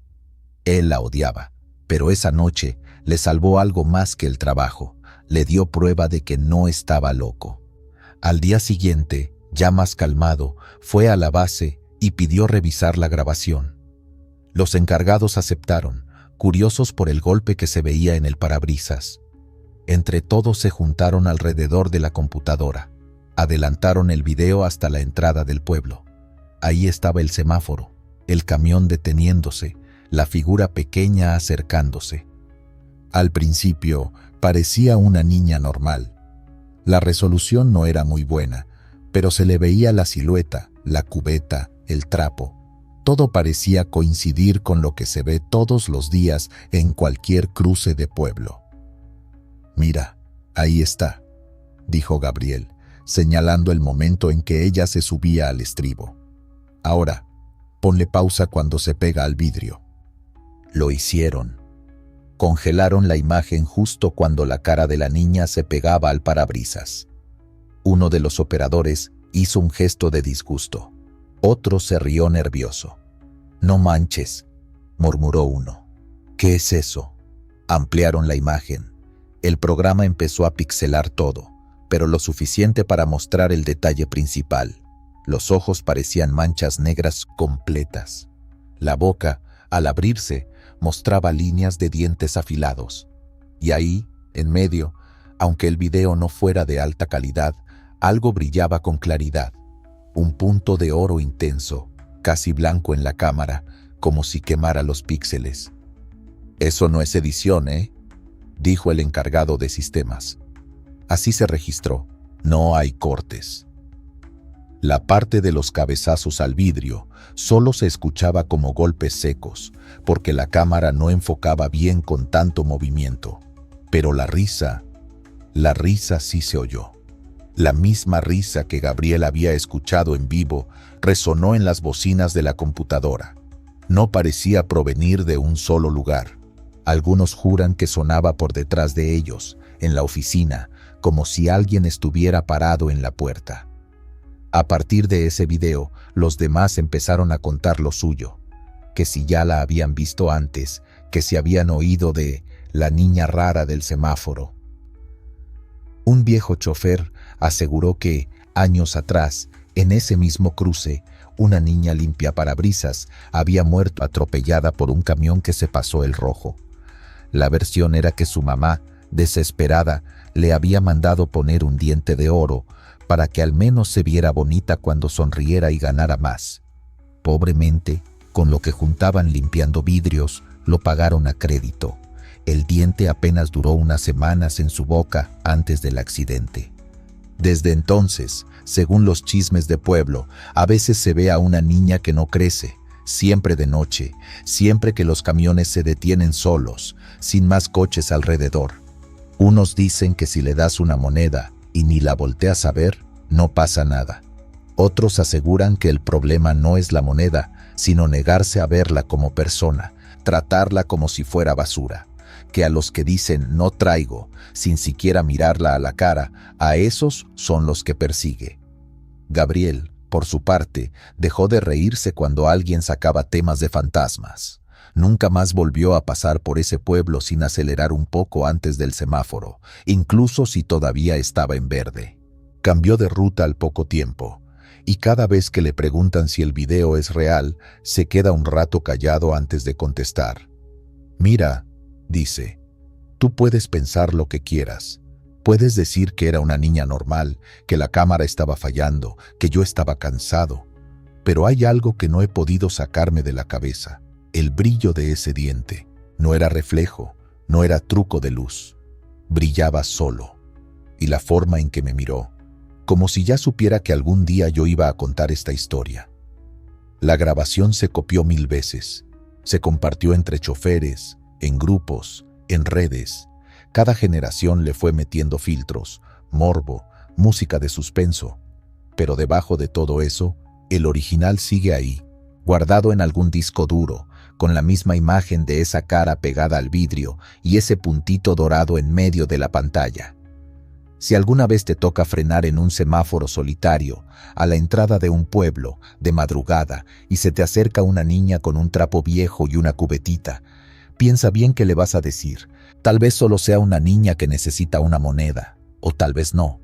Él la odiaba, pero esa noche le salvó algo más que el trabajo. Le dio prueba de que no estaba loco. Al día siguiente, ya más calmado, fue a la base y pidió revisar la grabación. Los encargados aceptaron, curiosos por el golpe que se veía en el parabrisas. Entre todos se juntaron alrededor de la computadora. Adelantaron el video hasta la entrada del pueblo. Ahí estaba el semáforo, el camión deteniéndose, la figura pequeña acercándose. Al principio, parecía una niña normal. La resolución no era muy buena, pero se le veía la silueta, la cubeta, el trapo. Todo parecía coincidir con lo que se ve todos los días en cualquier cruce de pueblo. «Mira, ahí está», dijo Gabriel, señalando el momento en que ella se subía al estribo. «Ahora, ponle pausa cuando se pega al vidrio». Lo hicieron. Congelaron la imagen justo cuando la cara de la niña se pegaba al parabrisas. Uno de los operadores hizo un gesto de disgusto. Otro se rió nervioso. «No manches», murmuró uno. «¿Qué es eso?». Ampliaron la imagen. El programa empezó a pixelar todo. pero lo suficiente para mostrar el detalle principal. Los ojos parecían manchas negras completas. La boca, al abrirse, mostraba líneas de dientes afilados. Y ahí, en medio, aunque el video no fuera de alta calidad, algo brillaba con claridad. Un punto de oro intenso, casi blanco en la cámara, como si quemara los píxeles. «Eso no es edición, ¿eh?», dijo el encargado de sistemas. Así se registró. No hay cortes. La parte de los cabezazos al vidrio solo se escuchaba como golpes secos, porque la cámara no enfocaba bien con tanto movimiento. Pero la risa sí se oyó. La misma risa que Gabriel había escuchado en vivo resonó en las bocinas de la computadora. No parecía provenir de un solo lugar. Algunos juran que sonaba por detrás de ellos, en la oficina, como si alguien estuviera parado en la puerta. A partir de ese video, los demás empezaron a contar lo suyo, que si ya la habían visto antes, que si habían oído de la niña rara del semáforo. Un viejo chofer aseguró que, años atrás, en ese mismo cruce, una niña limpiaparabrisas había muerto atropellada por un camión que se pasó el rojo. La versión era que su mamá, desesperada, le había mandado poner un diente de oro para que al menos se viera bonita cuando sonriera y ganara más. Pobremente, con lo que juntaban limpiando vidrios, lo pagaron a crédito. El diente apenas duró unas semanas en su boca antes del accidente. Desde entonces, según los chismes de pueblo, a veces se ve a una niña que no crece, siempre de noche, siempre que los camiones se detienen solos, sin más coches alrededor. Unos dicen que si le das una moneda y ni la volteas a ver, no pasa nada. Otros aseguran que el problema no es la moneda, sino negarse a verla como persona, tratarla como si fuera basura. Que a los que dicen no traigo, sin siquiera mirarla a la cara, a esos son los que persigue. Gabriel, por su parte, dejó de reírse cuando alguien sacaba temas de fantasmas. Nunca más volvió a pasar por ese pueblo sin acelerar un poco antes del semáforo, incluso si todavía estaba en verde. Cambió de ruta al poco tiempo, y cada vez que le preguntan si el video es real, se queda un rato callado antes de contestar. «Mira», dice, «tú puedes pensar lo que quieras. Puedes decir que era una niña normal, que la cámara estaba fallando, que yo estaba cansado. Pero hay algo que no he podido sacarme de la cabeza. El brillo de ese diente. No era reflejo, no era truco de luz. Brillaba solo. Y la forma en que me miró, como si ya supiera que algún día yo iba a contar esta historia. La grabación se copió 1000 veces. Se compartió entre choferes, en grupos, en redes. Cada generación le fue metiendo filtros, morbo, música de suspenso. Pero debajo de todo eso, el original sigue ahí, guardado en algún disco duro, con la misma imagen de esa cara pegada al vidrio y ese puntito dorado en medio de la pantalla. Si alguna vez te toca frenar en un semáforo solitario, a la entrada de un pueblo, de madrugada, y se te acerca una niña con un trapo viejo y una cubetita, piensa bien qué le vas a decir. Tal vez solo sea una niña que necesita una moneda, o tal vez no.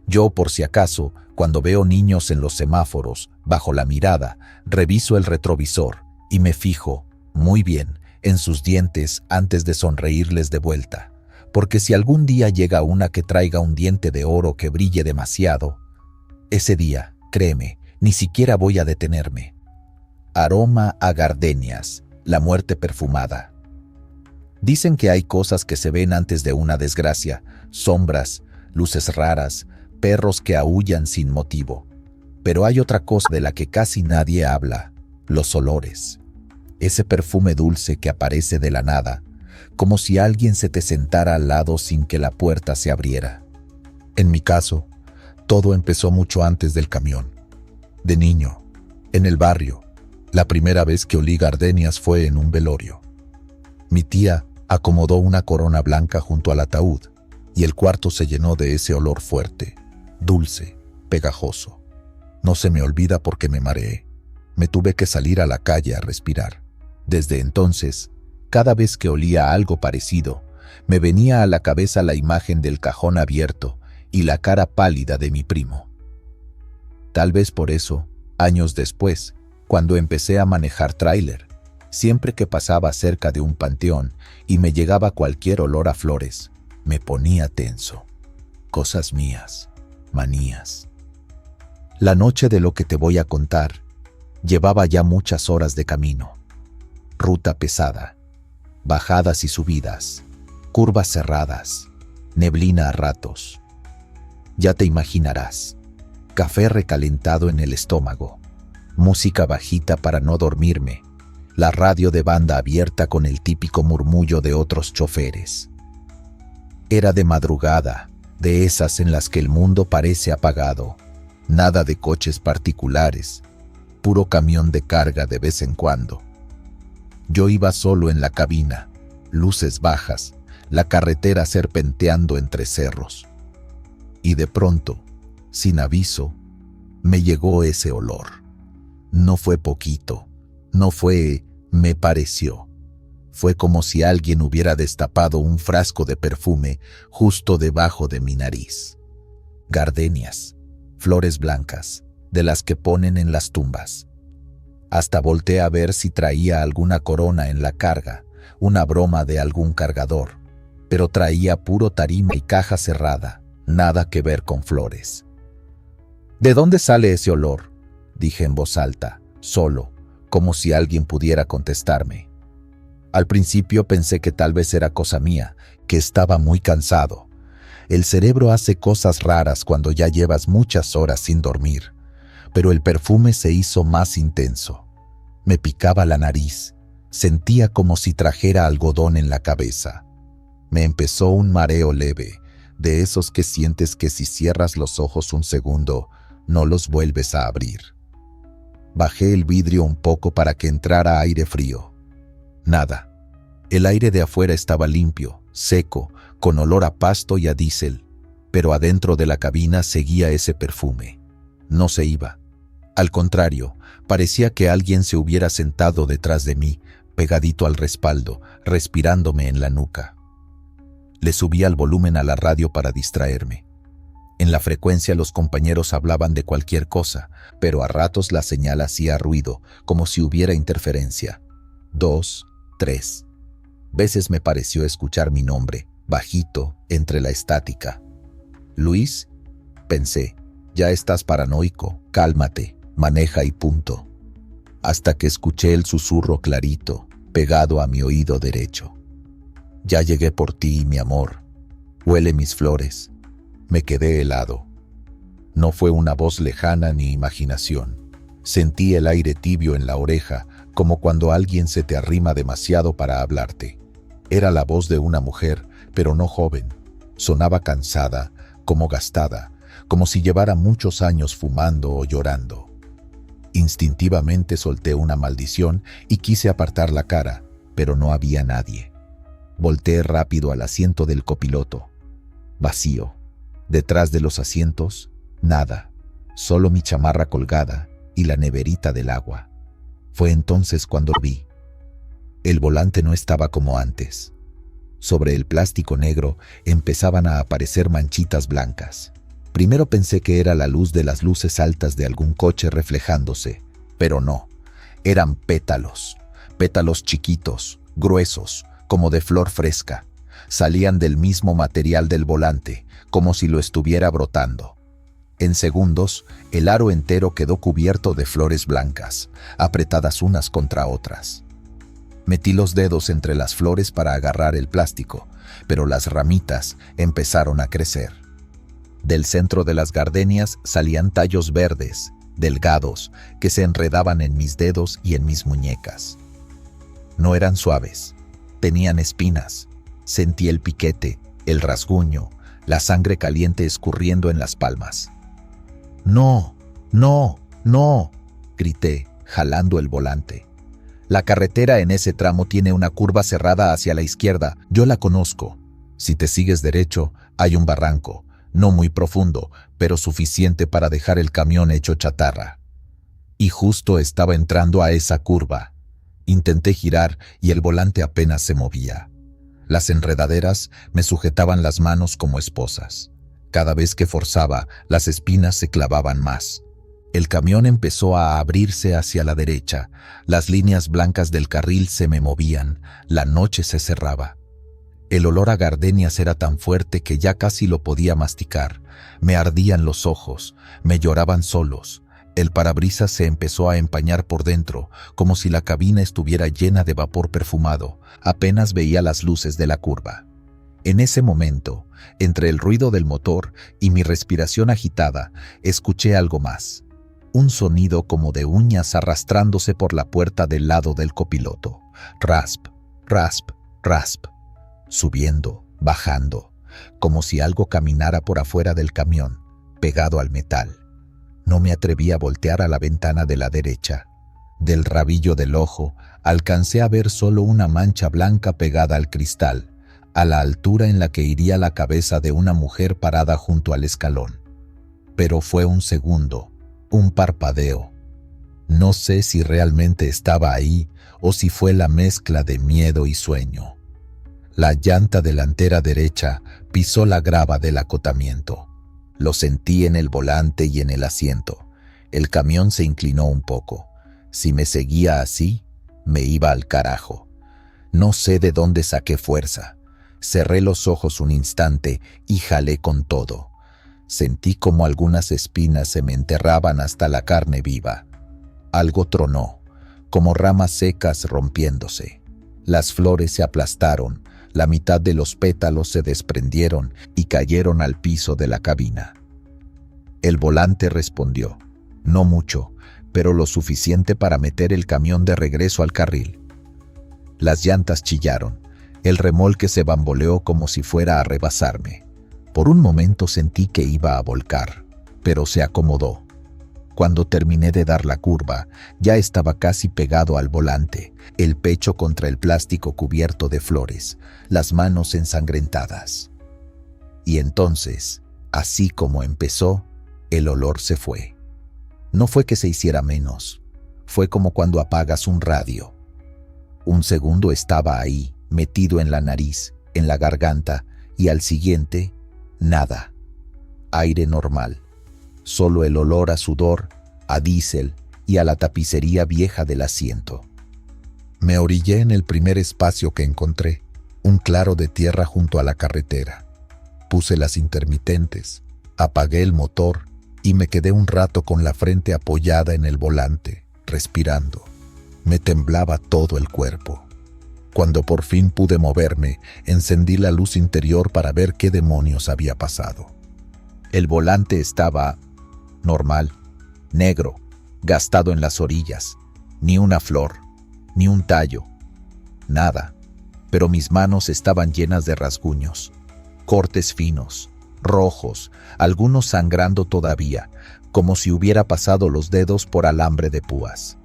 Yo, por si acaso, cuando veo niños en los semáforos, bajo la mirada, reviso el retrovisor y me fijo, muy bien, en sus dientes antes de sonreírles de vuelta. Porque si algún día llega una que traiga un diente de oro que brille demasiado, ese día, créeme, ni siquiera voy a detenerme. Aroma a gardenias, la muerte perfumada. Dicen que hay cosas que se ven antes de una desgracia, sombras, luces raras, perros que aúllan sin motivo. Pero hay otra cosa de la que casi nadie habla, los olores. Ese perfume dulce que aparece de la nada, como si alguien se te sentara al lado sin que la puerta se abriera. En mi caso, todo empezó mucho antes del camión. De niño, en el barrio, la primera vez que olí gardenias fue en un velorio. Mi tía acomodó una corona blanca junto al ataúd y el cuarto se llenó de ese olor fuerte, dulce, pegajoso. No se me olvida porque me mareé. Me tuve que salir a la calle a respirar. Desde entonces, cada vez que olía algo parecido, me venía a la cabeza la imagen del cajón abierto y la cara pálida de mi primo. Tal vez por eso, años después, cuando empecé a manejar tráiler, siempre que pasaba cerca de un panteón y me llegaba cualquier olor a flores, me ponía tenso. Cosas mías, manías. La noche de lo que te voy a contar, llevaba ya muchas horas de camino. Ruta pesada, bajadas y subidas, curvas cerradas, neblina a ratos. Ya te imaginarás, café recalentado en el estómago, música bajita para no dormirme, la radio de banda abierta con el típico murmullo de otros choferes. Era de madrugada, de esas en las que el mundo parece apagado, nada de coches particulares, puro camión de carga de vez en cuando. Yo iba solo en la cabina, luces bajas, la carretera serpenteando entre cerros. Y de pronto, sin aviso, me llegó ese olor. No fue poquito, no fue me pareció. Fue como si alguien hubiera destapado un frasco de perfume justo debajo de mi nariz. Gardenias, flores blancas, de las que ponen en las tumbas. Hasta volteé a ver si traía alguna corona en la carga, una broma de algún cargador, pero traía puro tarima y caja cerrada, nada que ver con flores. ¿De dónde sale ese olor?, dije en voz alta, solo, como si alguien pudiera contestarme. Al principio pensé que tal vez era cosa mía, que estaba muy cansado. El cerebro hace cosas raras cuando ya llevas muchas horas sin dormir, pero el perfume se hizo más intenso. Me picaba la nariz, sentía como si trajera algodón en la cabeza. Me empezó un mareo leve, de esos que sientes que si cierras los ojos un segundo, no los vuelves a abrir. Bajé el vidrio un poco para que entrara aire frío. Nada. El aire de afuera estaba limpio, seco, con olor a pasto y a diésel, pero adentro de la cabina seguía ese perfume. No se iba. Al contrario, parecía que alguien se hubiera sentado detrás de mí, pegadito al respaldo, respirándome en la nuca. Le subí al volumen a la radio para distraerme. En la frecuencia los compañeros hablaban de cualquier cosa, pero a ratos la señal hacía ruido, como si hubiera interferencia. 2, 3. Veces me pareció escuchar mi nombre, bajito, entre la estática. «Luis», pensé, «ya estás paranoico, cálmate, maneja y punto». Hasta que escuché el susurro clarito, pegado a mi oído derecho. «Ya llegué por ti, mi amor. Huele mis flores». Me quedé helado. No fue una voz lejana ni imaginación. Sentí el aire tibio en la oreja, como cuando alguien se te arrima demasiado para hablarte. Era la voz de una mujer, pero no joven. Sonaba cansada, como gastada, como si llevara muchos años fumando o llorando. Instintivamente solté una maldición y quise apartar la cara, pero no había nadie. Volteé rápido al asiento del copiloto. Vacío. Detrás de los asientos, nada, solo mi chamarra colgada y la neverita del agua. Fue entonces cuando vi. El volante no estaba como antes. Sobre el plástico negro empezaban a aparecer manchitas blancas. Primero pensé que era la luz de las luces altas de algún coche reflejándose, pero no. Eran pétalos, pétalos chiquitos, gruesos, como de flor fresca. Salían del mismo material del volante, como si lo estuviera brotando. En segundos, el aro entero quedó cubierto de flores blancas, apretadas unas contra otras. Metí los dedos entre las flores para agarrar el plástico, pero las ramitas empezaron a crecer. Del centro de las gardenias salían tallos verdes, delgados, que se enredaban en mis dedos y en mis muñecas. No eran suaves, tenían espinas. Sentí el piquete, el rasguño, la sangre caliente escurriendo en las palmas. «No, no, no», grité, jalando el volante. «La carretera en ese tramo tiene una curva cerrada hacia la izquierda, yo la conozco. Si te sigues derecho, hay un barranco, no muy profundo, pero suficiente para dejar el camión hecho chatarra». Y justo estaba entrando a esa curva. Intenté girar y el volante apenas se movía. Las enredaderas me sujetaban las manos como esposas. Cada vez que forzaba, las espinas se clavaban más. El camión empezó a abrirse hacia la derecha, las líneas blancas del carril se me movían, la noche se cerraba. El olor a gardenias era tan fuerte que ya casi lo podía masticar. Me ardían los ojos, me lloraban solos. El parabrisas se empezó a empañar por dentro, como si la cabina estuviera llena de vapor perfumado. Apenas veía las luces de la curva. En ese momento, entre el ruido del motor y mi respiración agitada, escuché algo más. Un sonido como de uñas arrastrándose por la puerta del lado del copiloto. Rasp, rasp, rasp. Subiendo, bajando, como si algo caminara por afuera del camión, pegado al metal. No me atreví a voltear a la ventana de la derecha. Del rabillo del ojo, alcancé a ver solo una mancha blanca pegada al cristal, a la altura en la que iría la cabeza de una mujer parada junto al escalón. Pero fue un segundo, un parpadeo. No sé si realmente estaba ahí o si fue la mezcla de miedo y sueño. La llanta delantera derecha pisó la grava del acotamiento. Lo sentí en el volante y en el asiento. El camión se inclinó un poco. Si me seguía así, me iba al carajo. No sé de dónde saqué fuerza. Cerré los ojos un instante y jalé con todo. Sentí como algunas espinas se me enterraban hasta la carne viva. Algo tronó, como ramas secas rompiéndose. Las flores se aplastaron, la mitad de los pétalos se desprendieron y cayeron al piso de la cabina. El volante respondió, no mucho, pero lo suficiente para meter el camión de regreso al carril. Las llantas chillaron, el remolque se bamboleó como si fuera a rebasarme. Por un momento sentí que iba a volcar, pero se acomodó. Cuando terminé de dar la curva, ya estaba casi pegado al volante, el pecho contra el plástico cubierto de flores, las manos ensangrentadas. Y entonces, así como empezó, el olor se fue. No fue que se hiciera menos, fue como cuando apagas un radio. Un segundo estaba ahí, metido en la nariz, en la garganta, y al siguiente, nada. Aire normal. Solo el olor a sudor, a diésel y a la tapicería vieja del asiento. Me orillé en el primer espacio que encontré, un claro de tierra junto a la carretera. Puse las intermitentes, apagué el motor y me quedé un rato con la frente apoyada en el volante, respirando. Me temblaba todo el cuerpo. Cuando por fin pude moverme, encendí la luz interior para ver qué demonios había pasado. El volante estaba normal, negro, gastado en las orillas, ni una flor, ni un tallo, nada, pero mis manos estaban llenas de rasguños, cortes finos, rojos, algunos sangrando todavía, como si hubiera pasado los dedos por alambre de púas.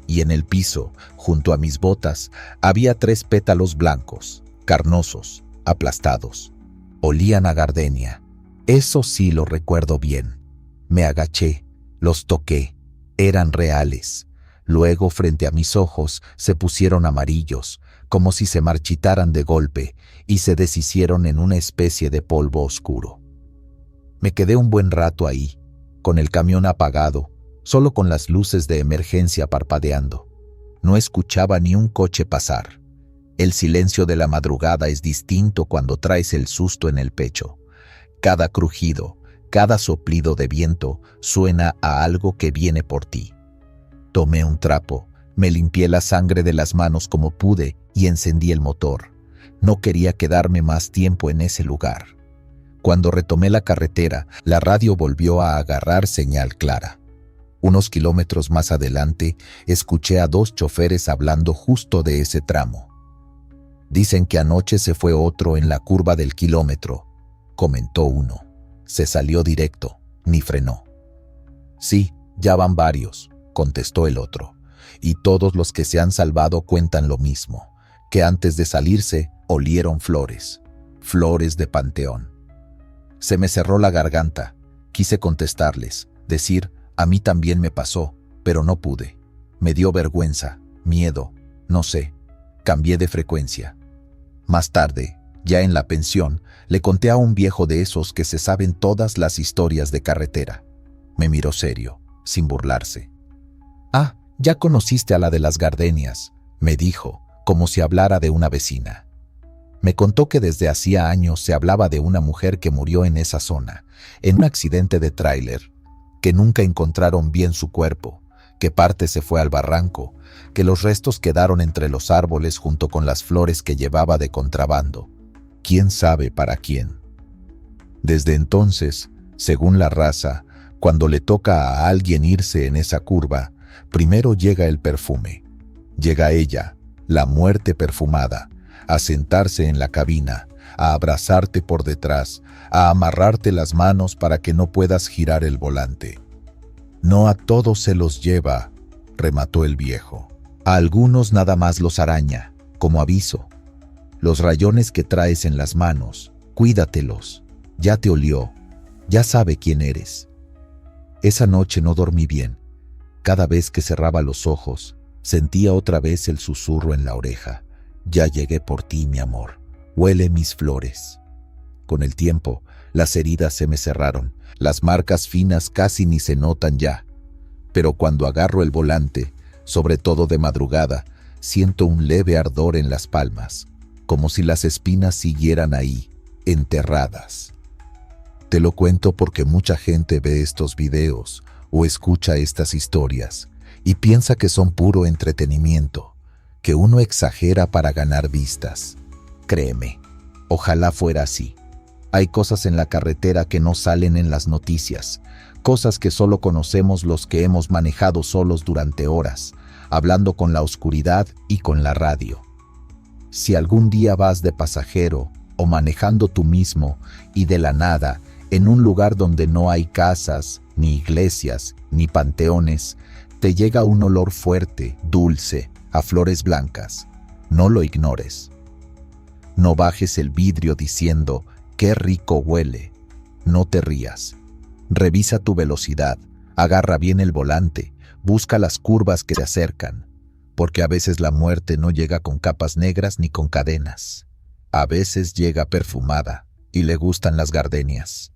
Y en el piso, junto a mis botas, había 3 pétalos blancos, carnosos, aplastados. Olían a gardenia. Eso sí lo recuerdo bien. Me agaché, los toqué, eran reales. Luego, frente a mis ojos, se pusieron amarillos, como si se marchitaran de golpe, y se deshicieron en una especie de polvo oscuro. Me quedé un buen rato ahí, con el camión apagado, solo con las luces de emergencia parpadeando. No escuchaba ni un coche pasar. El silencio de la madrugada es distinto cuando traes el susto en el pecho. Cada crujido, cada soplido de viento suena a algo que viene por ti. Tomé un trapo, me limpié la sangre de las manos como pude y encendí el motor. No quería quedarme más tiempo en ese lugar. Cuando retomé la carretera, la radio volvió a agarrar señal clara. Unos kilómetros más adelante, escuché a 2 choferes hablando justo de ese tramo. Dicen que anoche se fue otro en la curva del kilómetro, comentó uno. Se salió directo, ni frenó. Sí, ya van varios, contestó el otro. Y todos los que se han salvado cuentan lo mismo, que antes de salirse olieron flores, flores de panteón. Se me cerró la garganta, quise contestarles, decir, a mí también me pasó, pero no pude. Me dio vergüenza, miedo, no sé. Cambié de frecuencia. Más tarde, Ya en la pensión, le conté a un viejo de esos que se saben todas las historias de carretera. Me miró serio, sin burlarse. «Ah, ya conociste a la de las gardenias», me dijo, como si hablara de una vecina. Me contó que desde hacía años se hablaba de una mujer que murió en esa zona, en un accidente de tráiler, que nunca encontraron bien su cuerpo, que parte se fue al barranco, que los restos quedaron entre los árboles junto con las flores que llevaba de contrabando. ¿Quién sabe para quién? Desde entonces, según la raza, cuando le toca a alguien irse en esa curva, primero llega el perfume. Llega ella, la muerte perfumada, a sentarse en la cabina, a abrazarte por detrás, a amarrarte las manos para que no puedas girar el volante. No a todos se los lleva, remató el viejo. A algunos nada más los araña, como aviso. Los rayones que traes en las manos, cuídatelos. Ya te olió, ya sabe quién eres. Esa noche no dormí bien. Cada vez que cerraba los ojos, sentía otra vez el susurro en la oreja. Ya llegué por ti, mi amor. Huele mis flores. Con el tiempo, las heridas se me cerraron. Las marcas finas casi ni se notan ya. Pero cuando agarro el volante, sobre todo de madrugada, siento un leve ardor en las palmas, como si las espinas siguieran ahí, enterradas. Te lo cuento porque mucha gente ve estos videos o escucha estas historias y piensa que son puro entretenimiento, que uno exagera para ganar vistas. Créeme, ojalá fuera así. Hay cosas en la carretera que no salen en las noticias, cosas que solo conocemos los que hemos manejado solos durante horas, hablando con la oscuridad y con la radio. Si algún día vas de pasajero o manejando tú mismo y de la nada, en un lugar donde no hay casas, ni iglesias, ni panteones, te llega un olor fuerte, dulce, a flores blancas, no lo ignores. No bajes el vidrio diciendo, «qué rico huele». No te rías. Revisa tu velocidad, agarra bien el volante, busca las curvas que te acercan, porque a veces la muerte no llega con capas negras ni con cadenas. A veces llega perfumada y le gustan las gardenias.